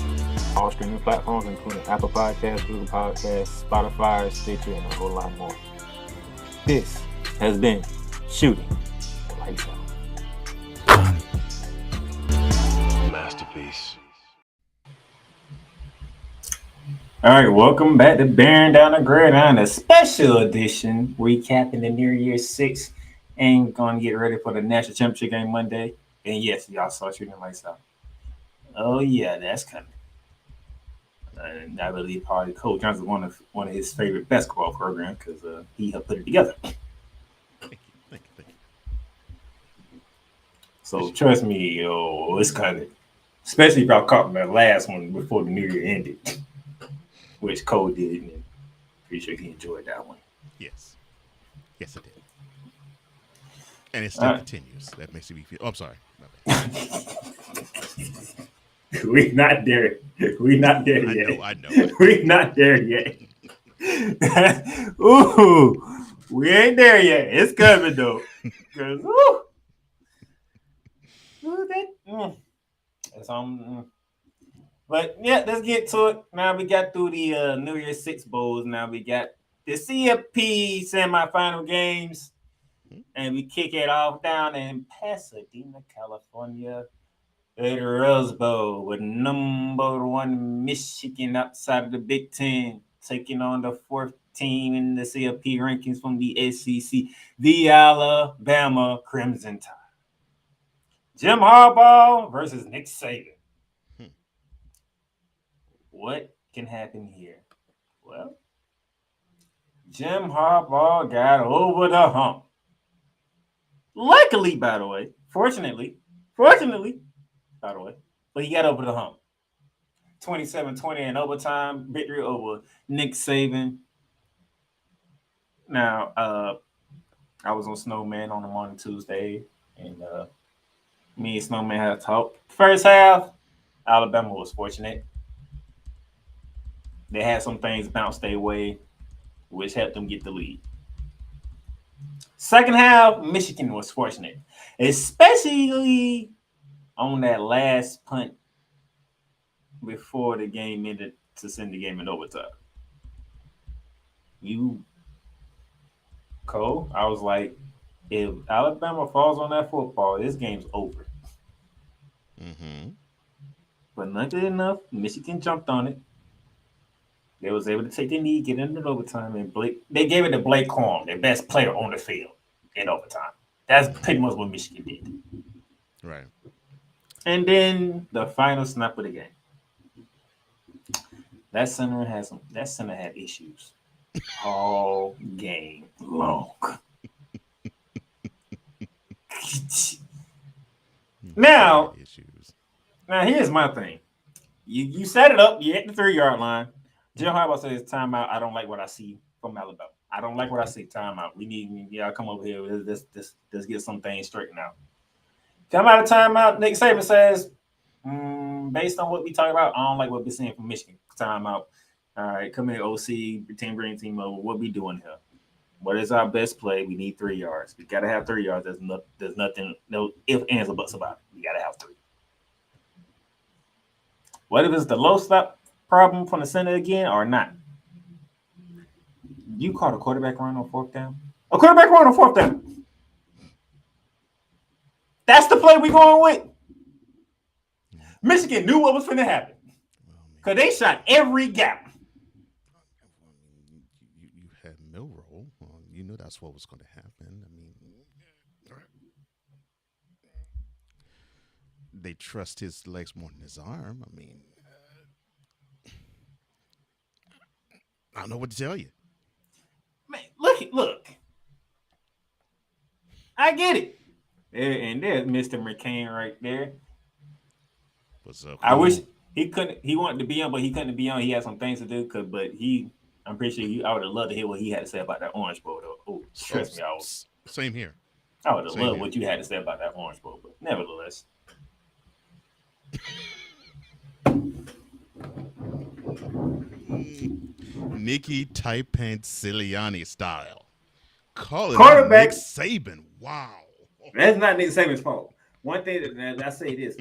All streaming platforms, including Apple Podcasts, Google Podcasts, Spotify, Stitcher, and a whole lot more. This has been Shooting the Lights Out. Masterpiece. All right, welcome back to Bearing Down the Gridiron, a special edition recapping the New Year's Six and going to get ready for the national championship game Monday. And yes, y'all saw Shooting the Lights Out. Oh yeah, that's coming. And I believe probably Coach Johnson one of his favorite basketball programs because he helped put it together. Thank you. So trust me, it's coming. Especially if y'all caught the last one before the New Year ended, which Cole did, and pretty sure he enjoyed that one. Yes, it did. And it still continues. That makes me feel. Oh, I'm sorry. We're not there. We're not there yet. I know. We're not there yet. Ooh, we ain't there yet. It's coming though. Cause that's But yeah, let's get to it. Now we got through the New Year's Six bowls. Now we got the CFP semifinal games, and we kick it off down in Pasadena, California. At the Rose Bowl with number one Michigan outside of the Big Ten, taking on the fourth team in the CFP rankings from the SEC, the Alabama Crimson Tide. Jim Harbaugh versus Nick Saban. What can happen here? Well, Jim Harbaugh got over the hump. Luckily, by the way, fortunately, by the way, but he got over the hump. 27-20 in overtime victory over Nick Saban. Now, I was on Snowman on the morning Tuesday, and me and Snowman had a talk. First half, Alabama was fortunate. They had some things bounce their way, which helped them get the lead. Second half, Michigan was fortunate, especially on that last punt before the game ended to send the game in overtime. Cole, I was like, if Alabama falls on that football, this game's over. Mm-hmm. But luckily enough, Michigan jumped on it. They was able to take the lead, get into overtime, and they gave it to Blake Corum, their best player on the field, in overtime. That's pretty much what Michigan did. Right. And then the final snap of the game. That center had issues all game long. Now here's my thing. You set it up. You hit the 3-yard line. Jim Harbaugh says timeout. I don't like what I see from Alabama. I don't like what I see. Timeout. We need y'all come over here. Let's get some things straightened out. Come out of timeout. Nick Saban says, based on what we talk about, I don't like what we're seeing from Michigan. Timeout. All right, come here, OC, pretend bring team over. What we doing here? What is our best play? We need 3 yards. We gotta have 3 yards. There's nothing, no ifs, ands, or buts about it. We gotta have 3. What if it's the low stop problem from the center again or not? You caught a quarterback run on 4th down? A quarterback run on 4th down. That's the play we going with. Michigan knew what was going to happen because they shot every gap. You had Milroe. You knew that's what was going to happen. I mean, they trust his legs more than his arm. I mean, I don't know what to tell you. Man, look. I get it. And there's Mr. McCain right there. What's up? I wish he couldn't. He wanted to be on, but he couldn't be on. He had some things to do. I'm pretty sure I would have loved to hear what he had to say about that Orange Bowl. Though, oh, trust me, Same here. I would have loved what you had to say about that Orange Bowl, but nevertheless. Nikki Type-Siliani style. Call it Quarterback Nick Saban. Wow. That's not Nick Saban's fault. One thing that I say this,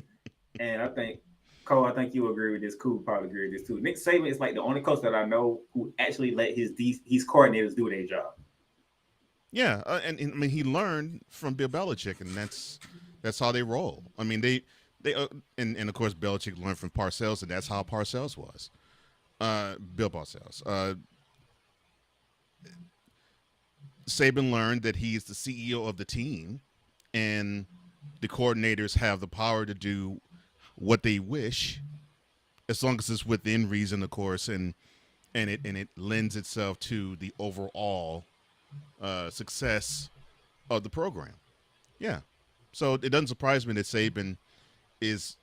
and I think Cole, I think you agree with this. Cool, probably agree with this too. Nick Saban is like the only coach that I know who actually let his coordinators do their job. Yeah, and I mean he learned from Bill Belichick, and that's how they roll. I mean they and of course Belichick learned from Parcells, and that's how Parcells was. Bill Parcells. Saban learned that he's the CEO of the team, and the coordinators have the power to do what they wish, as long as it's within reason, of course, and it lends itself to the overall success of the program. Yeah, so it doesn't surprise me that Saban is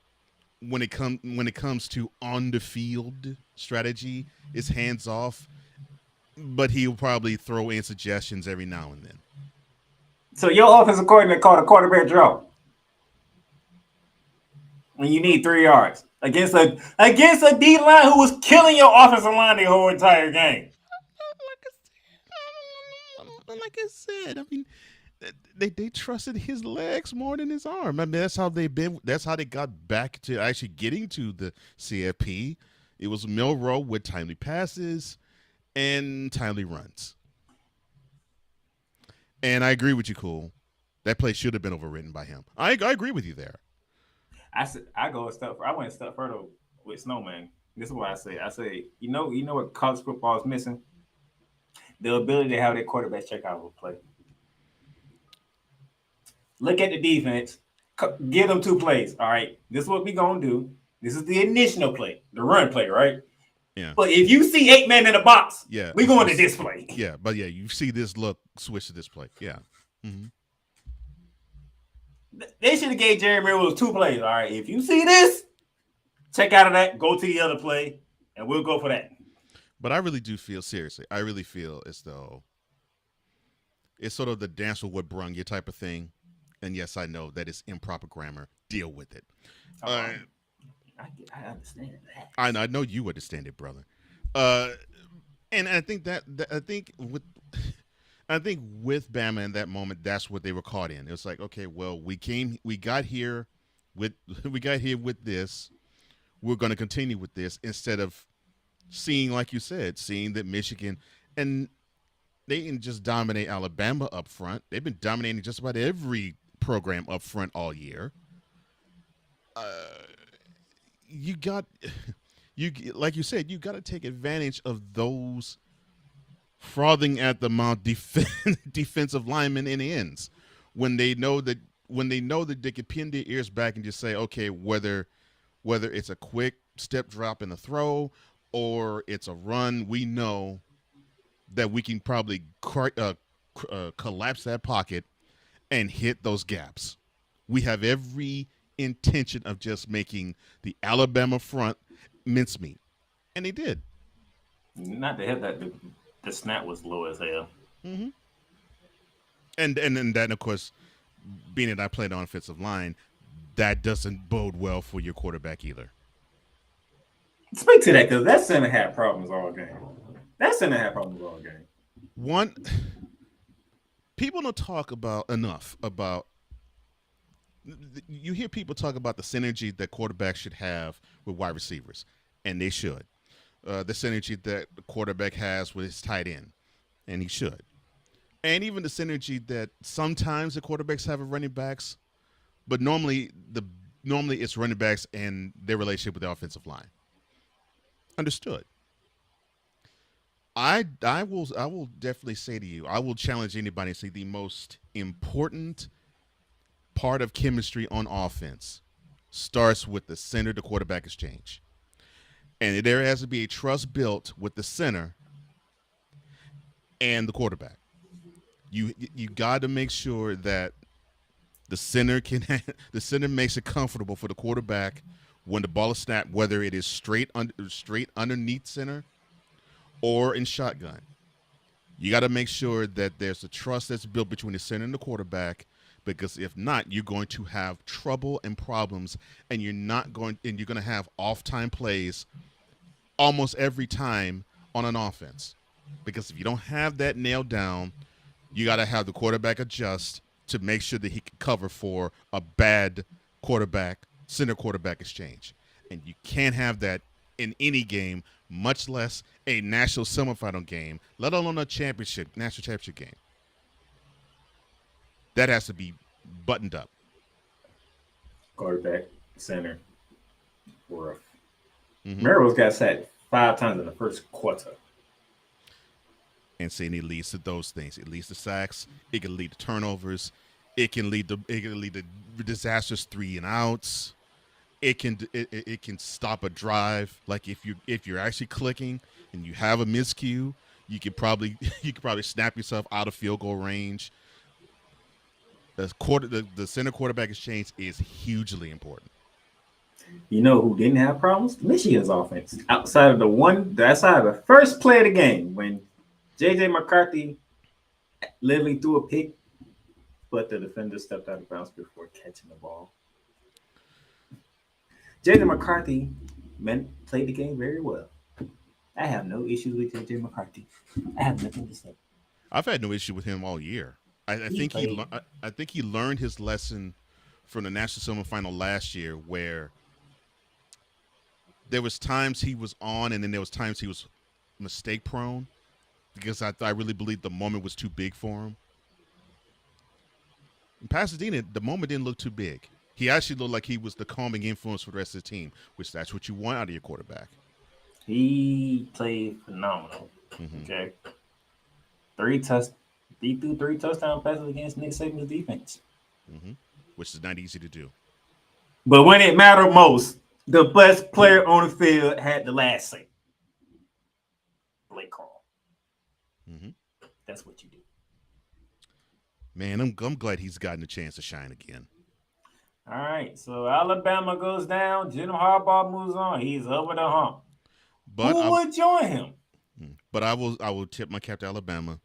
when it comes to on the field strategy is hands off, but he'll probably throw in suggestions every now and then. So your offensive coordinator called a quarterback draw when you need 3 yards against a D line who was killing your offensive line the whole entire game. Like I said, I mean, they trusted his legs more than his arm. I mean, that's how they got back to actually getting to the CFP. It was Milroe with timely passes and timely runs. And I agree with you, Cool. That play should have been overwritten by him. I agree with you there. I went a step further with Snowman. This is what I say. I say, you know what college football is missing? The ability to have their quarterback check out of a play. Look at the defense. Give them 2 plays. All right, this is what we're going to do. This is the initial play, the run play, right? Yeah. But if you see 8 men in the box, yeah, we're going to this play. Yeah, but yeah, you see this look, switch to this play. Yeah. Mm-hmm. They should have gave Jerry Mills 2 plays. All right, if you see this, check out of that, go to the other play, and we'll go for that. But I really do feel seriously. I really feel as though it's sort of the dance with what brung you type of thing. And yes, I know that is improper grammar. Deal with it. I understand that. I know you understand it, brother. Uh, and I think I think with Bama in that moment, that's what they were caught in. It was like, okay, well, we got here with this. We're going to continue with this instead of seeing, like you said, seeing that Michigan and they didn't just dominate Alabama up front. They've been dominating just about every program up front all year. You got like you said, you got to take advantage of those frothing at the mouth defensive linemen and ends when they know that they can pin their ears back and just say, okay, whether it's a quick step drop in the throw or it's a run, we know that we can probably collapse that pocket and hit those gaps. We have every intention of just making the Alabama front mincemeat, and they did. Not to have that. The snap was low as hell. Mm-hmm. And then of course, being that I played on offensive line, that doesn't bode well for your quarterback either. Speak to that because that center had problems all game. One, people don't talk enough about. You hear people talk about the synergy that quarterbacks should have with wide receivers, and they should. The synergy that the quarterback has with his tight end, and he should. And even the synergy that sometimes the quarterbacks have with running backs, but normally it's running backs and their relationship with the offensive line. Understood. I will definitely say to you, I will challenge anybody to say the most important part of chemistry on offense starts with the center to quarterback exchange. And there has to be a trust built with the center and the quarterback. You got to make sure that the center makes it comfortable for the quarterback when the ball is snapped, whether it is straight underneath center or in shotgun. You got to make sure that there's a trust that's built between the center and the quarterback, because if not, you're going to have trouble and problems, and you're going to have off-time plays almost every time on an offense. Because if you don't have that nailed down, you got to have the quarterback adjust to make sure that he can cover for a bad center quarterback exchange. And you can't have that in any game, much less a national semifinal game, let alone a national championship game. That has to be buttoned up. Quarterback, center, rough. Mm-hmm. Merrill's got sacked 5 times in the first quarter. And saying it leads to those things. It leads to sacks. It can lead to turnovers. It can lead to disastrous 3 and outs. It can stop a drive. Like if you're actually clicking and you have a miscue, you could probably snap yourself out of field goal range. The center quarterback exchange is hugely important. You know who didn't have problems? Michigan's offense. Outside of the first play of the game when J.J. McCarthy literally threw a pick, but the defender stepped out of bounds before catching the ball. J.J. McCarthy played the game very well. I have no issues with J.J. McCarthy. I have nothing to say. I've had no issue with him all year. I think he learned his lesson from the national semifinal last year, where there was times he was on and then there was times he was mistake prone, because I really believe the moment was too big for him. In Pasadena, the moment didn't look too big. He actually looked like he was the calming influence for the rest of the team, which that's what you want out of your quarterback. He played phenomenal. Mm-hmm. Okay. He threw 3 touchdown passes against Nick Saban's defense. Mm-hmm. Which is not easy to do. But when it mattered most, the best player on the field had the last say. Blake Carl. Mm-hmm. That's what you do. Man, I'm glad he's gotten a chance to shine again. All right, so Alabama goes down. Jim Harbaugh moves on. He's over the hump. But Who would join him? I will tip my cap to Alabama.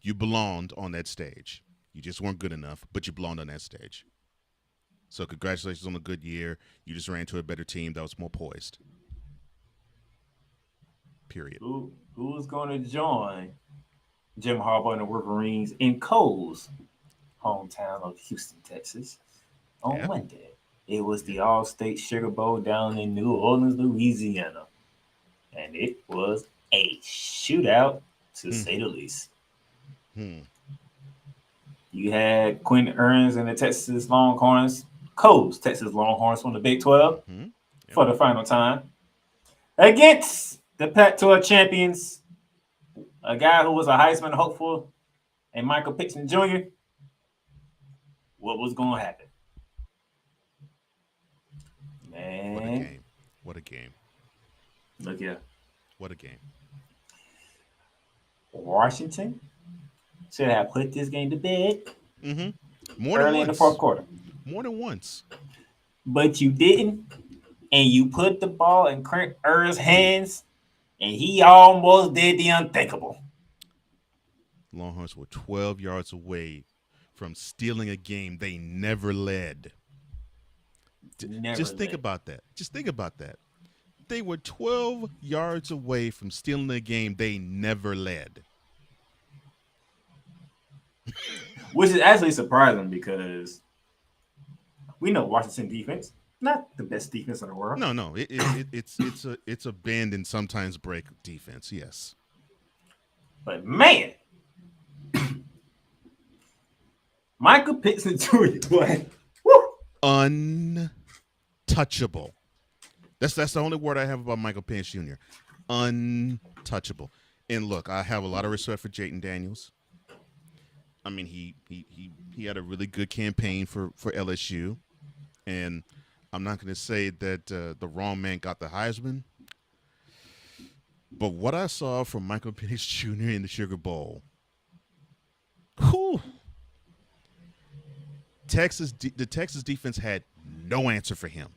You belonged on that stage. You just weren't good enough, but you belonged on that stage. So congratulations on a good year. You just ran to a better team that was more poised. Period. Who's going to join Jim Harbaugh and the Wolverines in Cole's hometown of Houston, Texas, on Yeah. Monday? It was the All-State Sugar Bowl down in New Orleans, Louisiana, and it was a shootout to say the least. Hmm. You had Quentin Earns and the Texas Longhorns, Cole's Texas Longhorns from the Big 12 Hmm. Yep. for the final time against the Pac-12 champions, a guy who was a Heisman hopeful, and Michael Pittman Jr. What was going to happen? Man, What a game. What a game. look here. What a game. Washington should have put this game to bed More than early once. in the fourth quarter, More than once. but you didn't, and you put the ball in Clint Earns' hands, and he almost did the unthinkable. Longhorns were 12 yards away from stealing a game they never led. Just think about that. Just think about that. They were 12 yards away from stealing a game they never led. Which is actually surprising because we know Washington defense, not the best defense in the world. No. It's a bend and sometimes break defense. Yes. But man, Michael Pittman Jr. boy, Untouchable. That's the only word I have about Michael Penix Jr. Untouchable. And look, I have a lot of respect for Jayden Daniels. I mean, he had a really good campaign for LSU, and I'm not going to say that the wrong man got the Heisman, but what I saw from Michael Penix Jr. in the Sugar Bowl, whew, the Texas defense had no answer for him.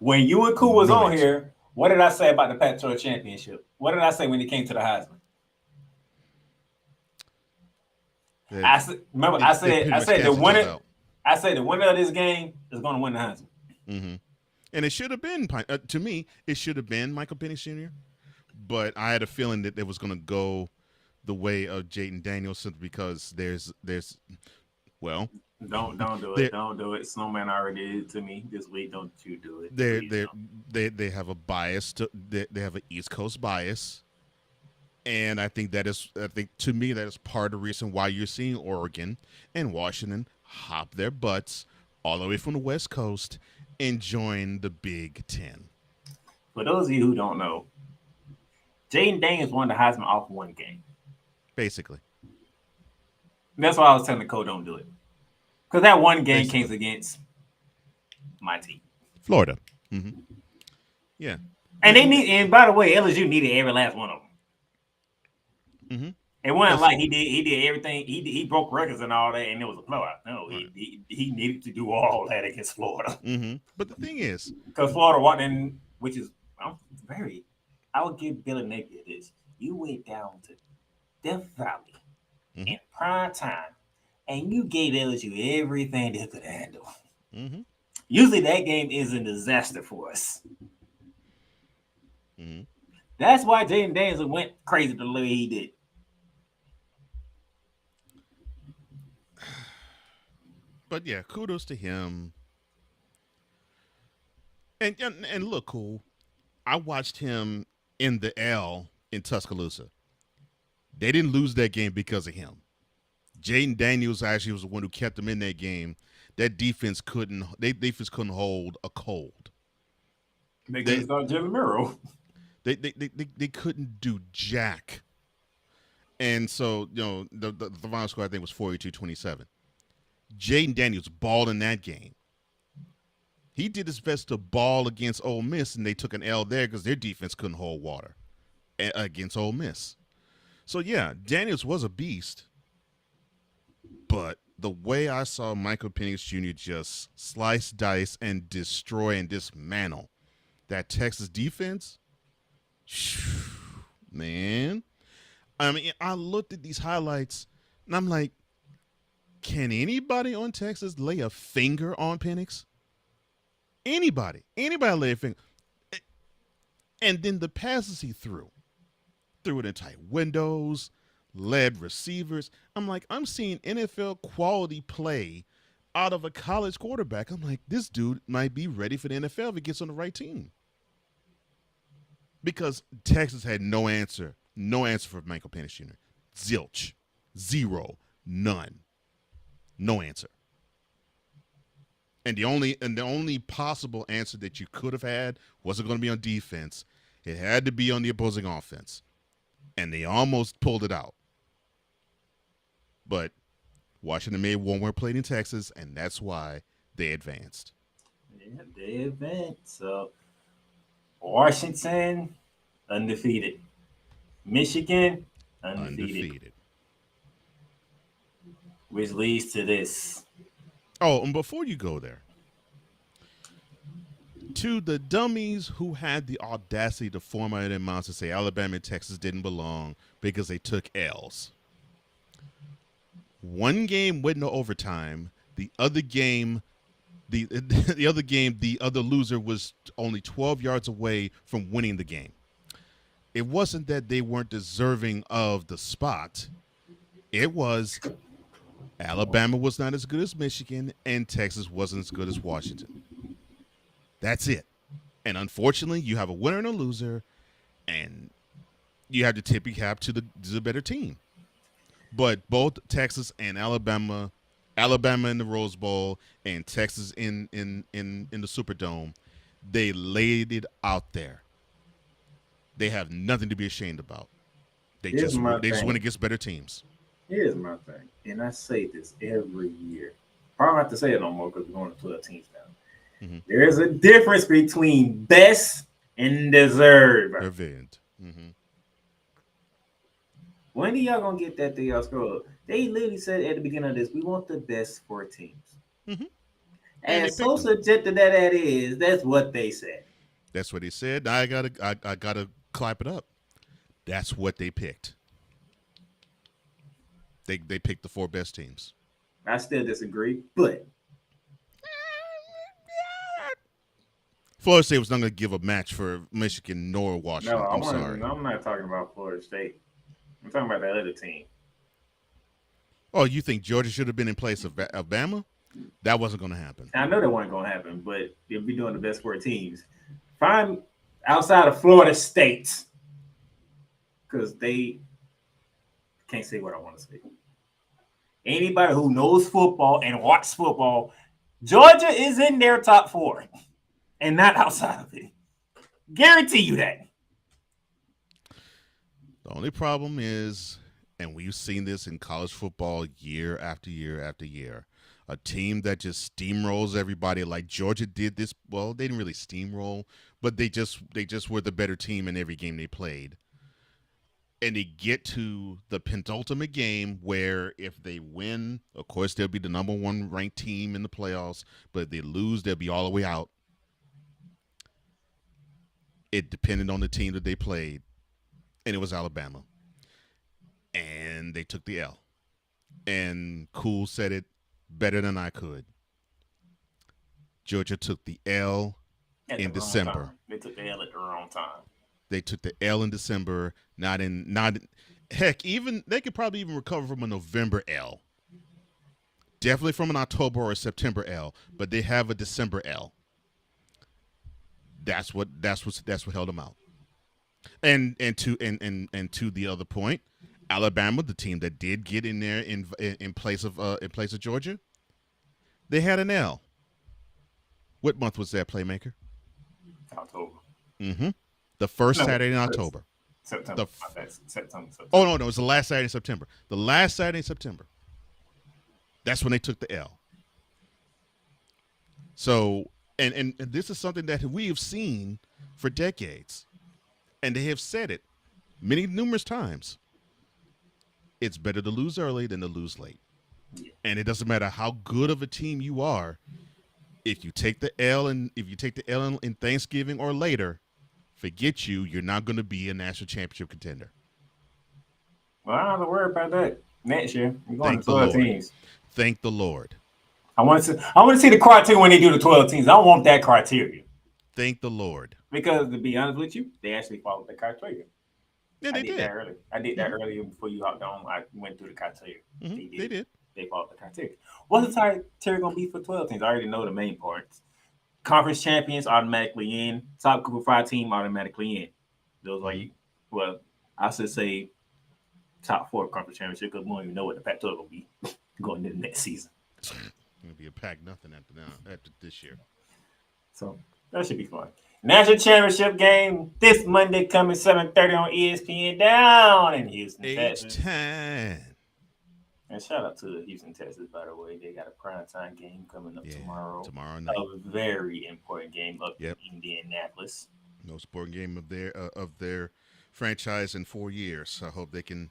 When you and Cool was No on answer. here, what did I say about the Pac-12 championship? What did I say when it came to the Heisman? I said the winner. I said the winner of this game is going to win the Heisman. Mm-hmm. And it should have been to me. It should have been Michael Penix Jr. But I had a feeling that it was going to go the way of Jayden Daniels simply because there's well. Don't do it. Don't do it. Snowman already did it to me this week. Don't you do it. They have a bias they have an East Coast bias. And I think to me that is part of the reason why you're seeing Oregon and Washington hop their butts all the way from the West Coast and join the Big Ten. For those of you who don't know, Jayden Daniels won the Heisman off one game. Basically. And that's why I was telling Cole don't do it. Because that one game Basically. came against my team. Florida. Mm-hmm. Yeah. And by the way, LSU needed every last one of them. Mm-hmm. It wasn't like he did everything. He broke records and all that, and it was a blowout. No, right. he needed to do all that against Florida. Mm-hmm. But the thing is, because Florida walked in, which is I would give Billy Napier this. You went down to Death Valley in prime time, and you gave LSU everything they could handle. Mm-hmm. Usually that game is a disaster for us. Mm-hmm. That's why Jayden Daniels went crazy the way he did. But yeah, kudos to him. And look, cool. I watched him in the L in Tuscaloosa. They didn't lose that game because of him. Jayden Daniels actually was the one who kept them in that game. That defense couldn't hold a cold. They couldn't start Jimmy Miro. They couldn't do jack. And so, the final score I think was 42-27. Jayden Daniels balled in that game. He did his best to ball against Ole Miss, and they took an L there because their defense couldn't hold water against Ole Miss. So, yeah, Daniels was a beast, but the way I saw Michael Penix Jr. just slice, dice, and destroy and dismantle that Texas defense, man. I mean, I looked at these highlights and I'm like, can anybody on Texas lay a finger on Penix? Anybody lay a finger. And then the passes he threw it in tight windows, led receivers. I'm like, I'm seeing NFL quality play out of a college quarterback. I'm like, this dude might be ready for the NFL if he gets on the right team. Because Texas had no answer for Michael Penix Jr. Zilch, zero, none, no answer. And the only possible answer that you could have had wasn't going to be on defense. It had to be on the opposing offense. And they almost pulled it out. But Washington made one more play in Texas, and that's why they advanced. Yeah, they advanced. So Washington, undefeated. Michigan, undefeated. Which leads to this. Oh, and before you go there, to the dummies who had the audacity to form out their mouths to say Alabama and Texas didn't belong because they took L's. One game went to overtime. The other game, the other loser was only 12 yards away from winning the game. It wasn't that they weren't deserving of the spot. It was Alabama was not as good as Michigan, and Texas wasn't as good as Washington. That's it. And unfortunately, you have a winner and a loser, and you have to tip your cap to the better team. But both Texas and Alabama in the Rose Bowl and Texas in the Superdome, they laid it out there. They have nothing to be ashamed about. They just went against better teams. Here's my thing, and I say this every year. Probably don't have to say it no more because we're going to 12 teams now. Mm-hmm. There is a difference between best and deserve. Mm-hmm. When are y'all gonna get that thing y'all scroll up? They literally said at the beginning of this, we want the best 4 teams. Mm-hmm. And so subjective that is, that's what they said. That's what he said. I gotta clap it up. That's what they picked. They picked the 4 best teams. I still disagree, but Florida State was not going to give a match for Michigan nor Washington. No, I'm sorry. I'm not talking about Florida State. I'm talking about that other team. Oh, you think Georgia should have been in place of Alabama? That wasn't going to happen. I know that wasn't going to happen, but they'll be doing the best 4 teams. Find outside of Florida State, because they can't say what I want to say. Anybody who knows football and watches football, Georgia is in their top 4 and not outside of it. Guarantee you that. The only problem is, and we've seen this in college football year after year after year, a team that just steamrolls everybody like Georgia did this. Well, they didn't really steamroll, but they just were the better team in every game they played. And they get to the penultimate game where if they win, of course, they'll be the number 1 ranked team in the playoffs. But if they lose, they'll be all the way out. It depended on the team that they played. And it was Alabama. And they took the L. And Cool said it better than I could. Georgia took the L in December. They took the L at the wrong time. They took the L in December, heck, even they could probably even recover from a November L. Definitely from an October or a September L, but they have a December L. That's what held them out. And to the other point, Alabama, the team that did get in there in place of Georgia, they had an L. What month was that, Playmaker? October. Mm-hmm. The first Saturday in October. September. September. Oh, no, it was the last Saturday in September. The last Saturday in September. That's when they took the L. So, and this is something that we have seen for decades. And they have said it numerous times. It's better to lose early than to lose late. And it doesn't matter how good of a team you are. If you take the L in Thanksgiving or later, forget you. You're not going to be a national championship contender. Well, I don't have to worry about that next year. We're going Thank to the 12 Lord. teams. Thank the Lord. I want to see the criteria when they do the 12 teams. I want that criteria. Thank the Lord. Because to be honest with you, they actually followed the criteria. Yeah, they did. That early. I did that earlier before you hopped on. I went through the criteria. They did. They followed the criteria. What's the criteria going to be for 12 teams? I already know the main parts. Conference champions automatically in. Top Group of 5 team automatically in. Those are well, I should say top 4 conference championship because we don't even know what the Pac-12 will be going into the next season. It'll be a pack nothing after this year. So that should be fun. National championship game this Monday coming 7:30 on ESPN down in Houston, Texas. H10. And shout out to Houston, Texas, by the way. They got a primetime game coming up tomorrow. Tomorrow night. A very important game up in Indianapolis. No sport game of their franchise in 4 years. I hope they can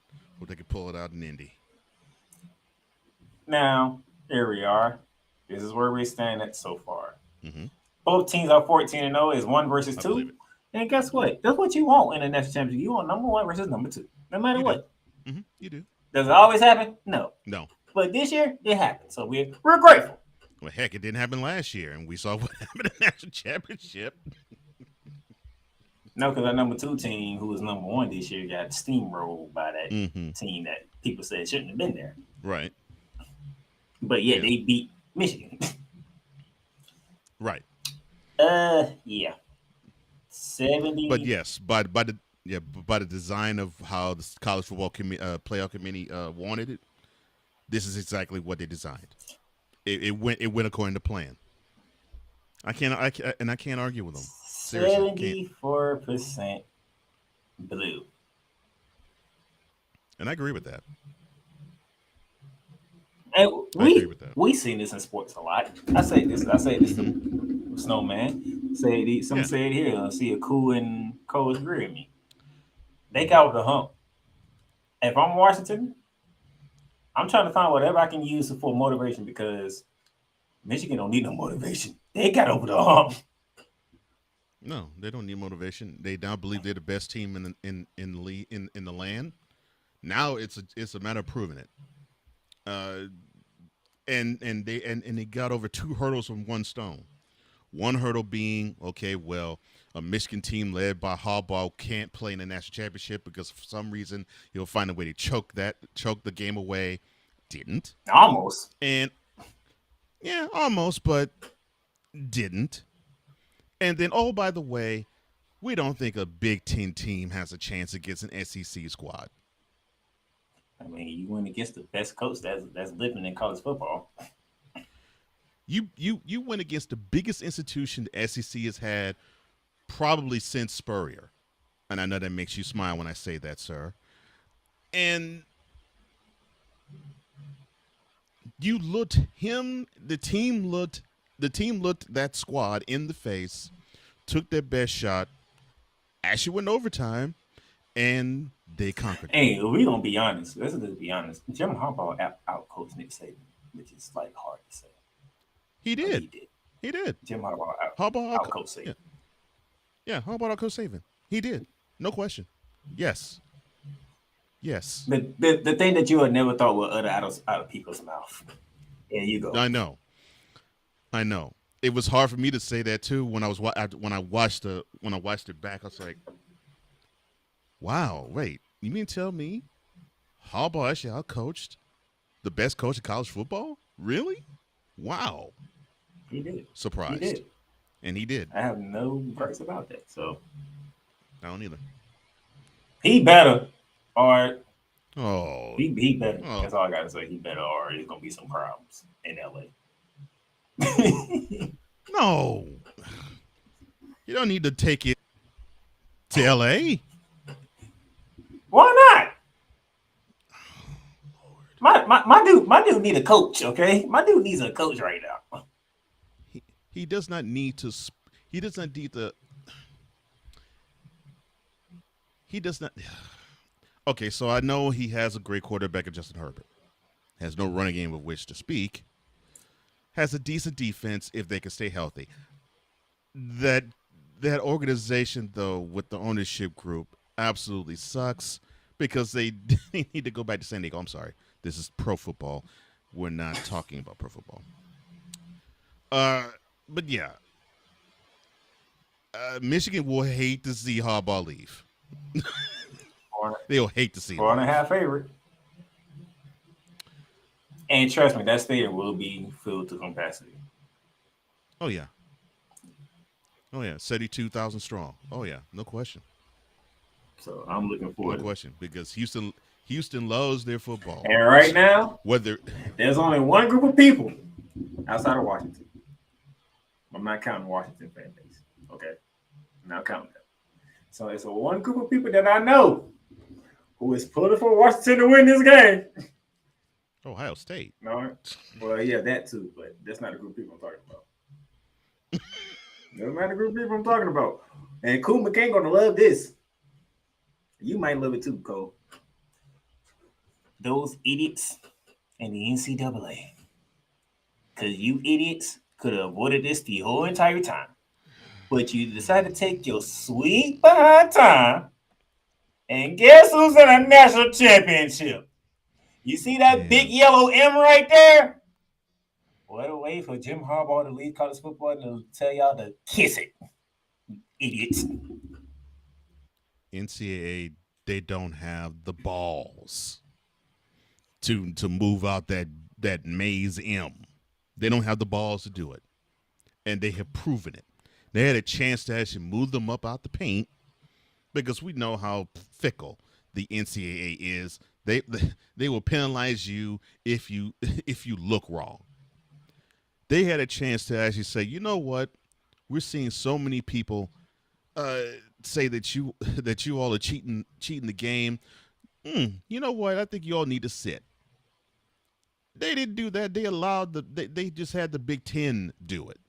pull it out in Indy. Now, here we are. This is where we stand at so far. Mm-hmm. Both teams are 14-0. It's 1 versus 2. And guess what? That's what you want in the national championship. You want number 1 versus number 2, no matter what. You do. Does it always happen? No. But this year, it happened. So we're grateful. Well, heck, it didn't happen last year, and we saw what happened in the national championship. No, because our number 2 team, who was number 1 this year, got steamrolled by that team that people said shouldn't have been there. Right. But they beat Michigan. Right. Yeah. 70. But yes, by the design of how the college football playoff committee wanted it, this is exactly what they designed. It went according to plan. I can't argue with them. 74% blue. And I agree with that. And we seen this in sports a lot. I say this to Snowman. Say it here. See a cool and cold agree with me. They got over the hump. If I'm Washington, I'm trying to find whatever I can use for motivation because Michigan don't need no motivation. They got over the hump. No, they don't need motivation. They now believe they're the best team in the land. Now it's a matter of proving it. And they got over 2 hurdles from 1 stone. One hurdle being, okay, well, a Michigan team led by Harbaugh can't play in the national championship because for some reason he'll find a way to choke the game away. Didn't. Almost. And yeah, almost, but didn't. And then, oh, by the way, we don't think a Big Ten team has a chance against an SEC squad. I mean, you went against the best coach that's living in college football. You went against the biggest institution the SEC has had probably since Spurrier. And I know that makes you smile when I say that, sir. And the team looked that squad in the face, took their best shot, actually went overtime, and they conquered. Hey, we're going to be honest. Let's just be honest. Jim Harbaugh out-coached Nick Saban, which is like hard to say. He did. Jim Harbaugh out-coached Saban. Yeah, Harbaugh out-coached Saban. He did. No question. Yes. The thing that you had never thought would utter out of people's mouth. There you go. I know. It was hard for me to say that too when I watched it back. I was like, "Wow, wait, you mean tell me Harbaugh actually out-coached the best coach in college football? Really? Wow." He did. Surprised. He did. And he did. I have no gripes about that. So I don't either. he better, or he better. That's all I gotta say. He better, or there's gonna be some problems in LA. No, you don't need to take it to LA. Why not? My dude need a coach. Okay, my dude needs a coach right now. He does not need to. He does not need the. He does not. Okay, so I know he has a great quarterback in Justin Herbert. has no running game of which to speak, has a decent defense if they can stay healthy. That organization, though, with the ownership group, absolutely sucks because they need to go back to San Diego. I'm sorry, this is pro football. We're not talking about pro football. But yeah, Michigan will hate to see Harbaugh leave. They'll hate to see 4.5 favorite. And trust me, that stadium will be filled to capacity. Oh yeah. 72,000 strong. Oh yeah, no question. So I'm looking forward. No question, because Houston loves their football. And right now, whether there's only one group of people outside of Washington. I'm not counting Washington fan base. Okay, I'm not counting them. So it's a one group of people that I know who is pulling for Washington to win this game. Ohio State. No, well, yeah, that too, but that's not the group of people I'm talking about. That's not the group of people I'm talking about. And Cool McCain gonna love this. You might love it too, Cole. Those idiots in the NCAA. Because you idiots could have avoided this the whole entire time. But you decided to take your sweet behind time. And guess who's in a national championship? You see that big yellow M right there? What a way for Jim Harbaugh to lead college football and to tell y'all to kiss it. Idiots. NCAA, they don't have the balls to move out that maze M. They don't have the balls to do it. And they have proven it. They had a chance to actually move them up out the paint because we know how fickle the NCAA is. They will penalize you if you look wrong. They had a chance to actually say, you know what? We're seeing so many people say that you all are cheating the game. You know what? I think you all need to sit. They didn't do that. They allowed they just had the Big Ten do it.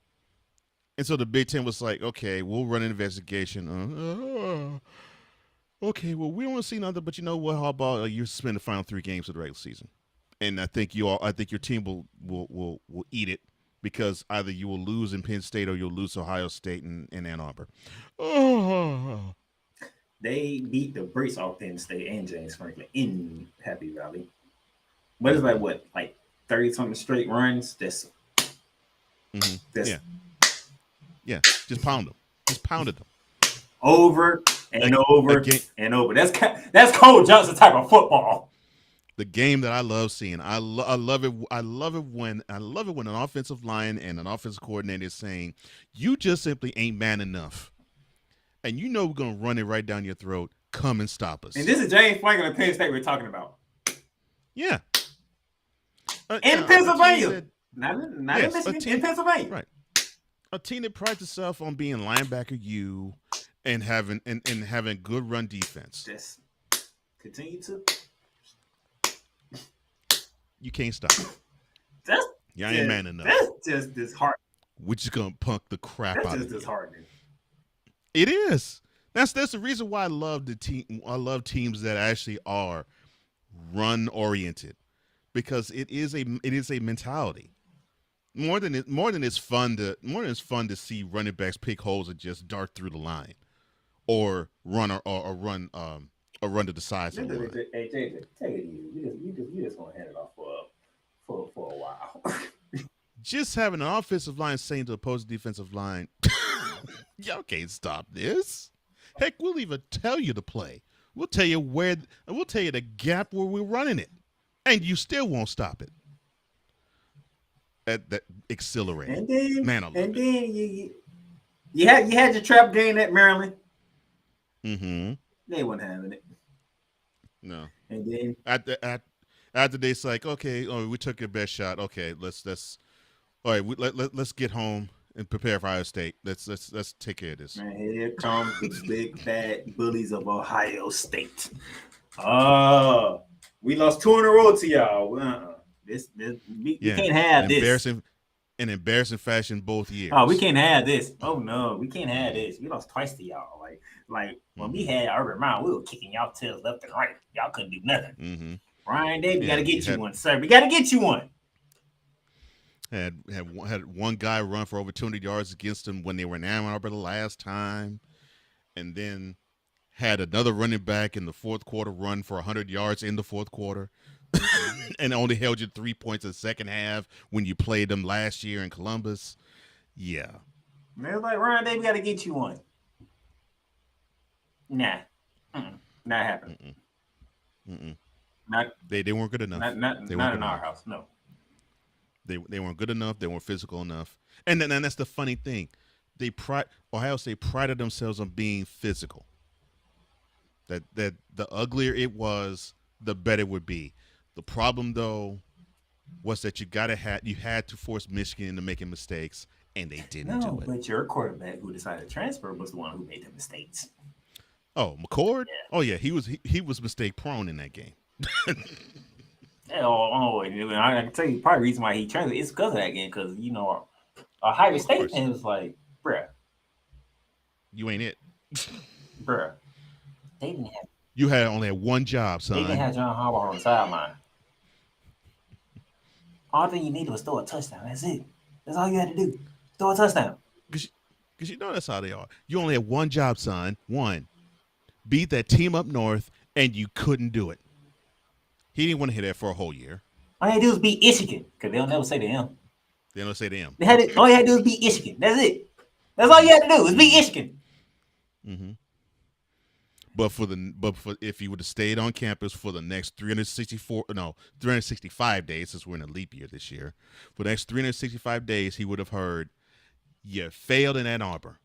And so the Big Ten was like, okay, we'll run an investigation. Okay, well, we don't want to see nothing, but you know what? How about you spend the final 3 games of the regular season? And I think your team will eat it because either you will lose in Penn State or you'll lose to Ohio State and Ann Arbor. They beat the brakes off Penn State and James Franklin in Happy Valley. But it's like 30-something straight runs? That's yeah, just pound them. Just pounded them. Over and over and over. That's Cole Johnson type of football. The game that I love seeing. I love it. I love it when an offensive line and an offensive coordinator is saying, "You just simply ain't man enough, and you know we're gonna run it right down your throat. Come and stop us." And this is James Franklin of Penn State we're talking about. Yeah. In Pennsylvania. Not in Michigan, in Pennsylvania. Right. A team that prides itself on being linebacker you and having good run defense. Just continue to. You can't stop. You ain't man enough. That's just disheartening. We're just gonna punk the crap out of you. That's just disheartening. It is. That's the reason why I love the team. I love teams that actually are run oriented, because it is a mentality. More than it's fun to see running backs pick holes and just dart through the line, or run or run to the sides of the line. Hey, JJ, take it easy. You just want to hand it off for a while. Just having an offensive line saying to the opposing defensive line, "Y'all can't stop this." Heck, we'll even tell you to play. We'll tell you the gap where we're running it, and you still won't stop it. That exhilarating. And then, man, I love and it. then you had your trap game at Maryland. Mm-hmm. They weren't having it. No. And then after they's like, okay, we took your best shot. Okay, let's all right. Let's get home and prepare for Ohio State. Let's take care of this. Man, here comes the big bad bullies of Ohio State. We lost 2 in a row to y'all. We can't have this. An embarrassing fashion both years. Oh, we can't have this. Oh no, we can't have this. We lost twice to y'all. Like when we had Urban Meyer, we were kicking y'all tails left and right. Y'all couldn't do nothing. Ryan Day, we Yeah, got to you get you had one, sir. We got to get you one. had one guy run for over 200 yards against him when they were in Ann Arbor the last time, and then had another running back in the fourth quarter run for 100 yards in the fourth quarter, and only held you 3 points in the second half when you played them last year in Columbus. Yeah, Man, it's like, Ryan Day, we got to get you one. Nah. Not happening. Mm-mm. Not, They weren't good enough. not They weren't good in our enough. house. No. They weren't good enough. They weren't physical enough. And then that's the funny thing. Ohio State prided themselves on being physical. That the uglier it was, the better it would be. The problem though was that you had to force Michigan into making mistakes, and they didn't No, do it. but your quarterback who decided to transfer was the one who made the mistakes. Oh, McCord? Yeah. Oh yeah, he was mistake prone in that game. And I can tell you probably the reason why he transferred is because of that game. Because Ohio State course. fan was like, bruh, You ain't it. they didn't have You only had one job, son. they didn't have John Harbaugh on the sideline. All thing you needed was throw a touchdown. That's it. That's all you had to do. Throw a touchdown. Because you know that's how they are. You only had one job, son. One. Beat that team up north, and you couldn't do it. He didn't want to hit that for a whole year. All you had to do was beat Michigan, because they'll never say to him. They don't say to him. All you had to do was beat Michigan. That's it. That's all you had to do was beat Michigan. Mm-hmm. But for if you would have stayed on campus for the next 365 days, since we're in a leap year this year, for the next 365 days, he would have heard, you failed in Ann Arbor.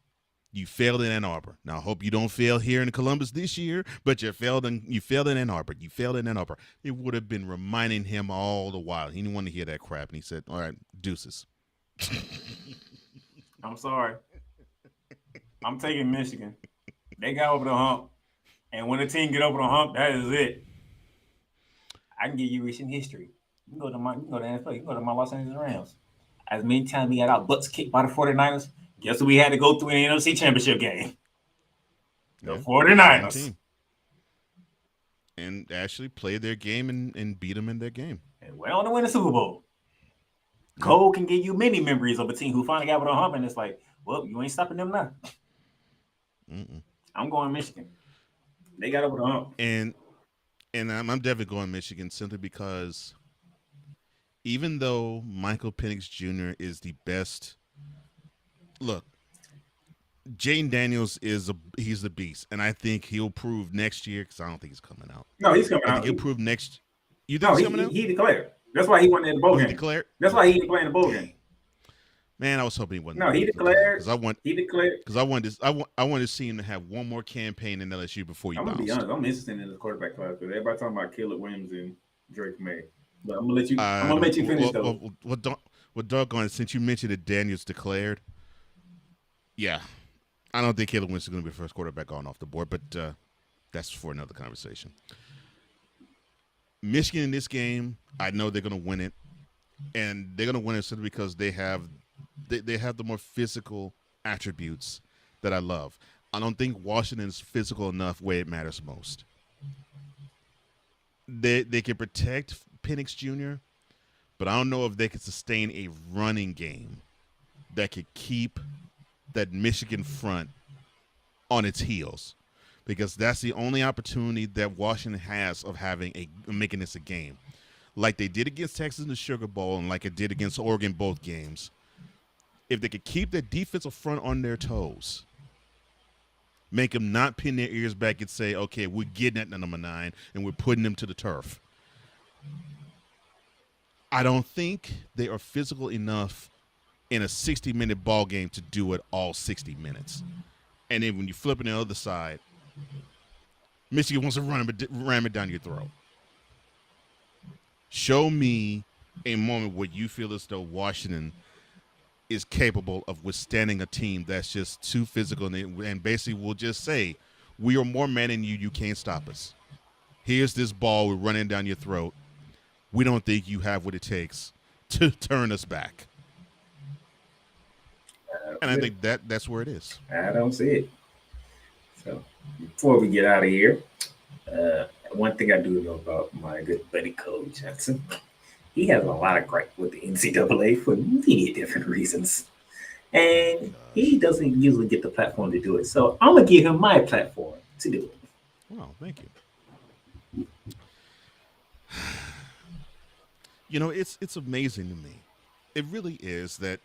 You failed in Ann Arbor. Now I hope you don't fail here in Columbus this year, but you failed in Ann Arbor. You failed in Ann Arbor. It would have been reminding him all the while. He didn't want to hear that crap, and he said, all right, deuces. I'm sorry. I'm taking Michigan. They got over the hump. And when the team get over the hump, that is it. I can give you recent history. You can go to the NFL. You can go to my Los Angeles Rams. As many times we got our butts kicked by the 49ers, guess who we had to go through in the NFC Championship game? The 49ers. And actually played their game and beat them in their game. And went on to win the Super Bowl. Cole can give you many memories of a team who finally got over the hump, and it's like, well, you ain't stopping them now. I'm going Michigan. They got over the hump. And I'm definitely going Michigan simply because even though Michael Penix Jr. is the best, look, Jaden Daniels he's the beast, and I think he'll prove next year because I don't think he's coming out. No, he's coming I out. think he'll prove next. You think he's coming out? He declared. That's why he went in the bowl game. He declared. That's why he didn't play in the bowl game. Man, I was hoping he wasn't. No, he declared. He declared because I wanted to see him to have one more campaign in LSU before he bounced. I'm gonna be honest. I'm interested in the quarterback class because everybody talking about Caleb Williams and Drake May. But I'm gonna let you finish though. Well, doggone, since you mentioned that Daniels declared, yeah, I don't think Caleb Williams is going to be the first quarterback gone off the board, but that's for another conversation. Michigan in this game, I know they're going to win it, and they're going to win it simply because they have the more physical attributes that I love. I don't think Washington's physical enough where it matters most. They can protect Penix Jr., but I don't know if they can sustain a running game that could keep that Michigan front on its heels, because that's the only opportunity that Washington has of making this a game, like they did against Texas in the Sugar Bowl and like it did against Oregon both games. If they could keep their defensive front on their toes, make them not pin their ears back and say, okay, we're getting at number 9 and we're putting them to the turf. I don't think they are physical enough in a 60-minute ball game to do it all 60 minutes. And then when you flip it on the other side, Michigan wants to ram it down your throat. Show me a moment where you feel as though Washington is capable of withstanding a team that's just too physical and basically will just say, we are more men than you, you can't stop us. Here's this ball, we're running down your throat. We don't think you have what it takes to turn us back. And I think that's where it is. I don't see it. So before we get out of here, One thing I do know about my good buddy Cole Johnson, he has a lot of gripe with the NCAA for many different reasons. Oh And gosh. he doesn't usually get the platform to do it. So I'm gonna give him my platform to do it. Well, thank you. You know, it's amazing to me. It really is that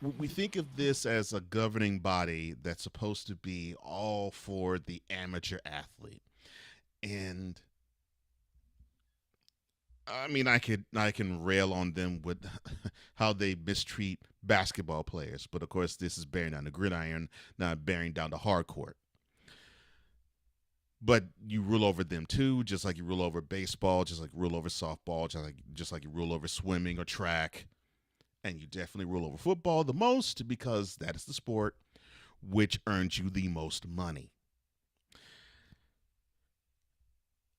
we think of this as a governing body that's supposed to be all for the amateur athlete. And I mean, I can rail on them with how they mistreat basketball players, but of course, this is bearing down the gridiron, not bearing down the hard court. But you rule over them too, just like you rule over baseball, just like you rule over softball, just like you rule over swimming or track, and you definitely rule over football the most because that is the sport which earns you the most money.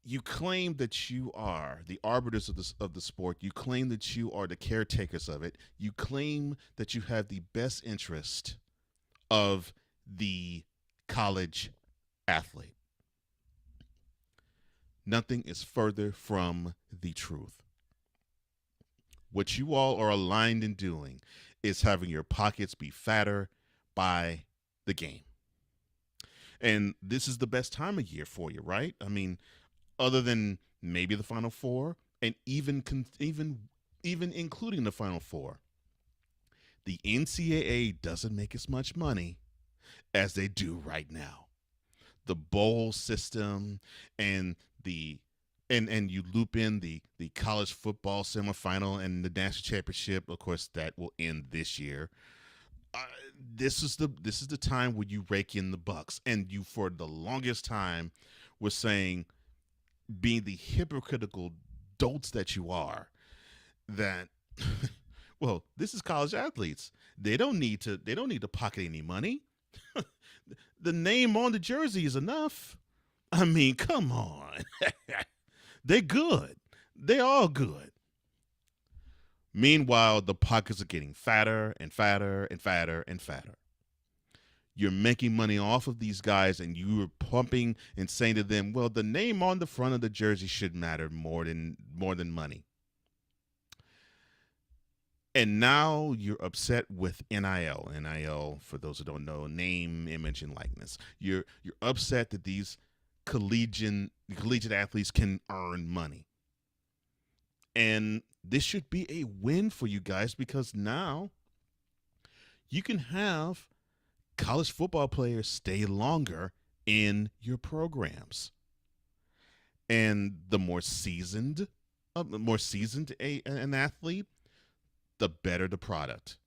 You claim that you are the arbiters of the sport. You claim that you are the caretakers of it. You claim that you have the best interest of the college athlete. Nothing is further from the truth. What you all are aligned in doing is having your pockets be fatter by the game. And this is the best time of year for you, right? I mean, other than maybe the Final Four, and even including the Final Four, the NCAA doesn't make as much money as they do right now. The bowl system and the and you loop in the college football semifinal and the national championship. Of course, that will end this year. Uh, this is the time when you rake in the bucks, and you for the longest time was saying, being the hypocritical dolts that you are, that well, this is college athletes. They don't need to pocket any money. The name on the jersey is enough. I mean, come on. They're good. They're all good. Meanwhile, the pockets are getting fatter and fatter and fatter and fatter. You're making money off of these guys, and you're pumping and saying to them, well, the name on the front of the jersey should matter more than money. And now you're upset with NIL. NIL, for those who don't know, name, image, and likeness. You're upset that these collegiate athletes can earn money. And this should be a win for you guys, because now you can have college football players stay longer in your programs. And the more seasoned an athlete, the better the product.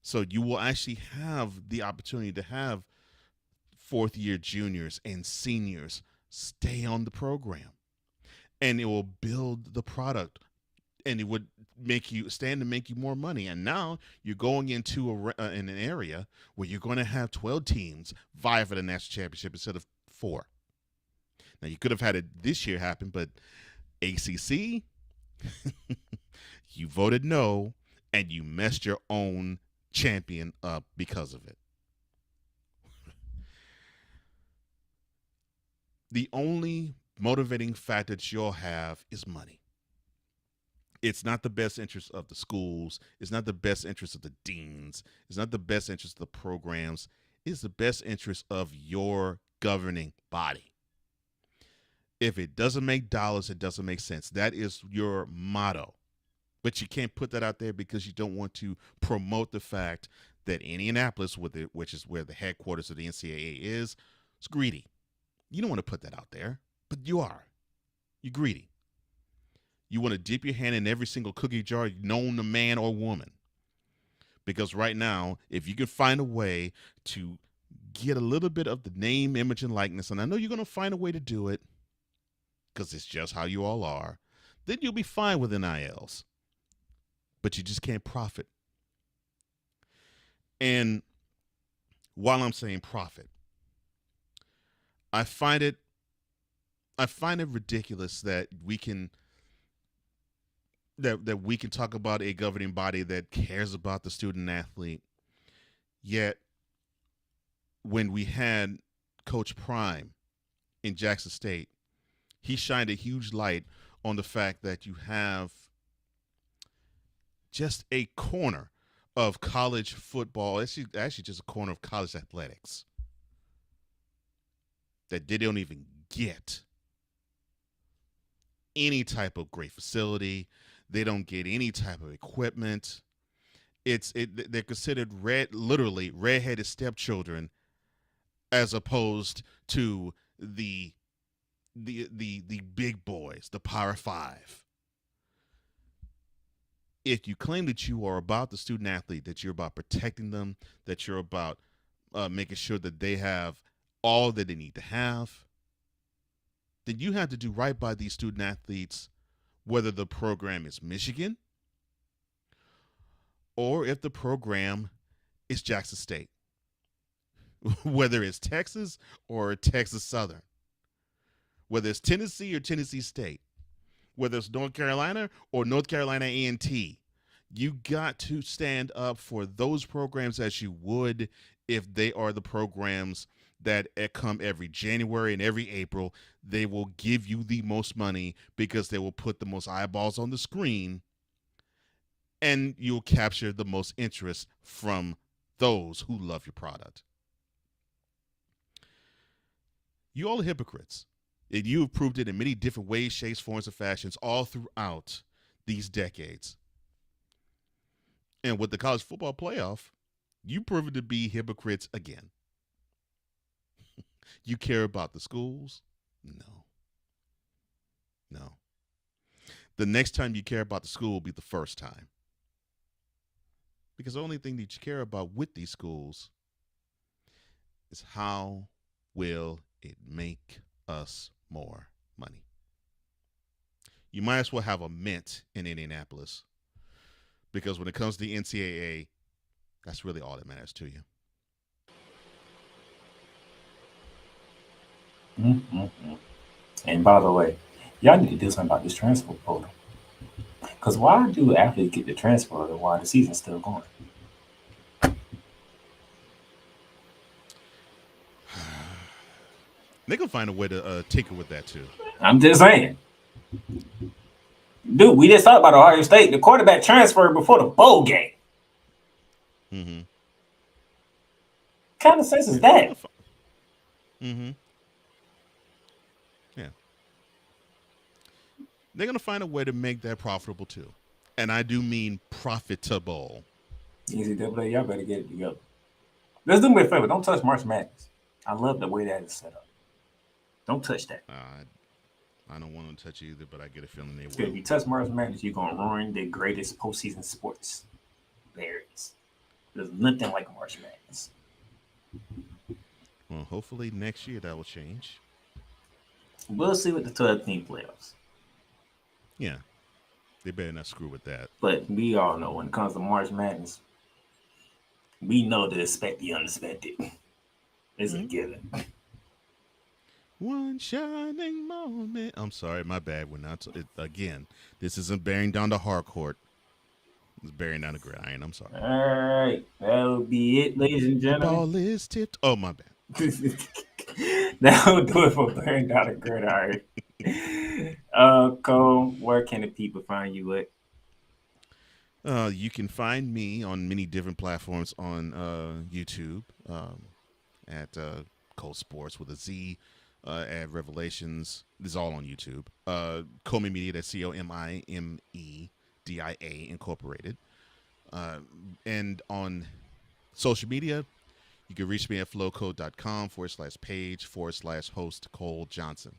So you will actually have the opportunity to have fourth year juniors and seniors stay on the program, and it will build the product, and it would make you more money. And now you're going into in an area where you're going to have 12 teams vie for the national championship instead of 4. Now you could have had it this year happen, but ACC, you voted no, and you messed your own champion up because of it. The only motivating factor that you'll have is money. It's not the best interest of the schools. It's not the best interest of the deans. It's not the best interest of the programs. It's the best interest of your governing body. If it doesn't make dollars, it doesn't make sense. That is your motto. But you can't put that out there because you don't want to promote the fact that Indianapolis, which is where the headquarters of the NCAA is greedy. You don't want to put that out there, but you are. You're greedy. You want to dip your hand in every single cookie jar known to man or woman. Because right now, if you can find a way to get a little bit of the name, image, and likeness, and I know you're going to find a way to do it because it's just how you all are, then you'll be fine with NILs. But you just can't profit. And while I'm saying profit, I find it ridiculous that we can talk about a governing body that cares about the student athlete, yet when we had Coach Prime in Jackson State, he shined a huge light on the fact that you have just a corner of college football. Actually just a corner of college athletics that they don't even get any type of great facility. They don't get any type of equipment. They're considered literally redheaded stepchildren, as opposed to the big boys, the Power Five. If you claim that you are about the student athlete, that you're about protecting them, that you're about making sure that they have all that they need to have, then you have to do right by these student athletes, whether the program is Michigan or if the program is Jackson State, whether it's Texas or Texas Southern, whether it's Tennessee or Tennessee State, whether it's North Carolina or North Carolina A&T. You got to stand up for those programs as you would if they are the programs that come every January and every April. They will give you the most money because they will put the most eyeballs on the screen, and you'll capture the most interest from those who love your product. You all are hypocrites. And you have proved it in many different ways, shapes, forms, and fashions all throughout these decades. And with the college football playoff, you proven to be hypocrites again. You care about the schools? No. The next time you care about the school will be the first time. Because the only thing that you care about with these schools is how will it make us more money. You might as well have a mint in Indianapolis, because when it comes to the NCAA, that's really all that matters to you. And by the way, y'all need to do something about this transfer portal. Because why do athletes get the transfer while the season's still going? They can find a way to tinker with that too. I'm just saying. Dude, we just talked about Ohio State. The quarterback transferred before the bowl game. Mm-hmm. What kind of sense is that? Mm-hmm. Yeah. They're going to find a way to make that profitable too. And I do mean profitable. Easy double, y'all better get it together. Let's do me a favor. Don't touch March Madness. I love the way that is set up. Don't touch that. I don't want to touch it either, but I get a feeling they If will. you touch March Madness, you're going to ruin the greatest postseason sports there is. There's nothing like March Madness. Well, hopefully next year that will change. We'll see with the 12-team playoffs. Yeah. They better not screw with that. But we all know when it comes to March Madness, we know to expect the unexpected. It's a given. One shining moment. I'm sorry, my bad. We're not. Again, this isn't bearing down the hardcourt. It's bearing down the gridiron. I'm sorry. All right. That'll be it, ladies and The gentlemen. ball is tipped. Oh, my bad. That'll do it for bearing down the gridiron. Cole, where can the people find you at? You can find me on many different platforms on YouTube at Cole Sports with a Z. At Revelations. This is all on YouTube. Comey Media, that's COMIMEDIA Incorporated. And on social media, you can reach me at flowcode.com/page/host Cole Johnson.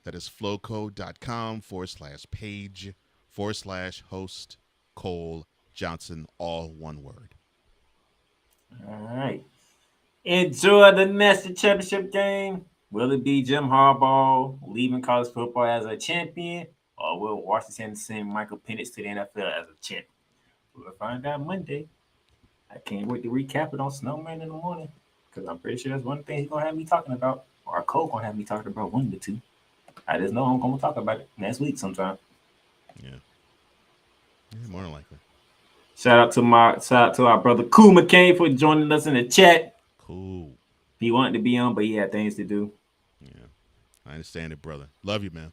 That is flowcode.com/page/host Cole Johnson, all one word. All right. Enjoy the national championship game. Will it be Jim Harbaugh leaving college football as a champion, or will Washington send Michael Penix to the NFL as a champion? We'll find out Monday. I can't wait to recap it on Snowman in the morning, because I'm pretty sure that's one thing he's going to have me talking about, or Cole going to have me talking about, one of the two. I just know I'm going to talk about it next week sometime. Yeah, more than likely. Shout out to our brother Cool McCain for joining us in the chat. Cool. He wanted to be on, but he had things to do. Yeah. I understand it, brother. Love you, man.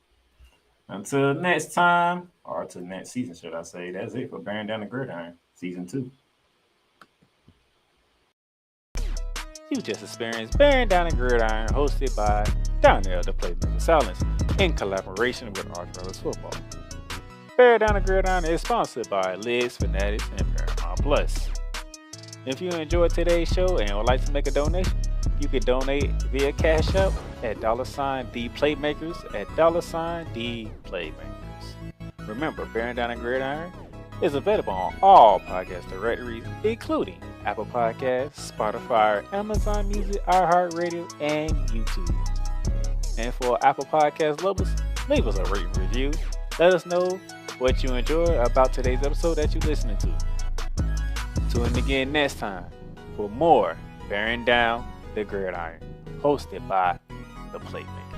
Until next time, or until next season, should I say, that's it for Bearing Down the Gridiron, Season 2. You just experienced Bearing Down the Gridiron, hosted by Donnell, the Playmaker Silence, in collaboration with Arch Brothers Football. Bearing Down the Gridiron is sponsored by Lids, Fanatics, and Paramount Plus. If you enjoyed today's show and would like to make a donation, you can donate via Cash App at $The Playmakers at $The Playmakers. Remember, Bearing Down the Gridiron is available on all podcast directories, including Apple Podcasts, Spotify, Amazon Music, iHeartRadio, and YouTube. And for Apple Podcast lovers, leave us a rating review. Let us know what you enjoyed about today's episode that you're listening to. Tune in again next time for more Bearing Down the Gridiron, hosted by the Playmaker.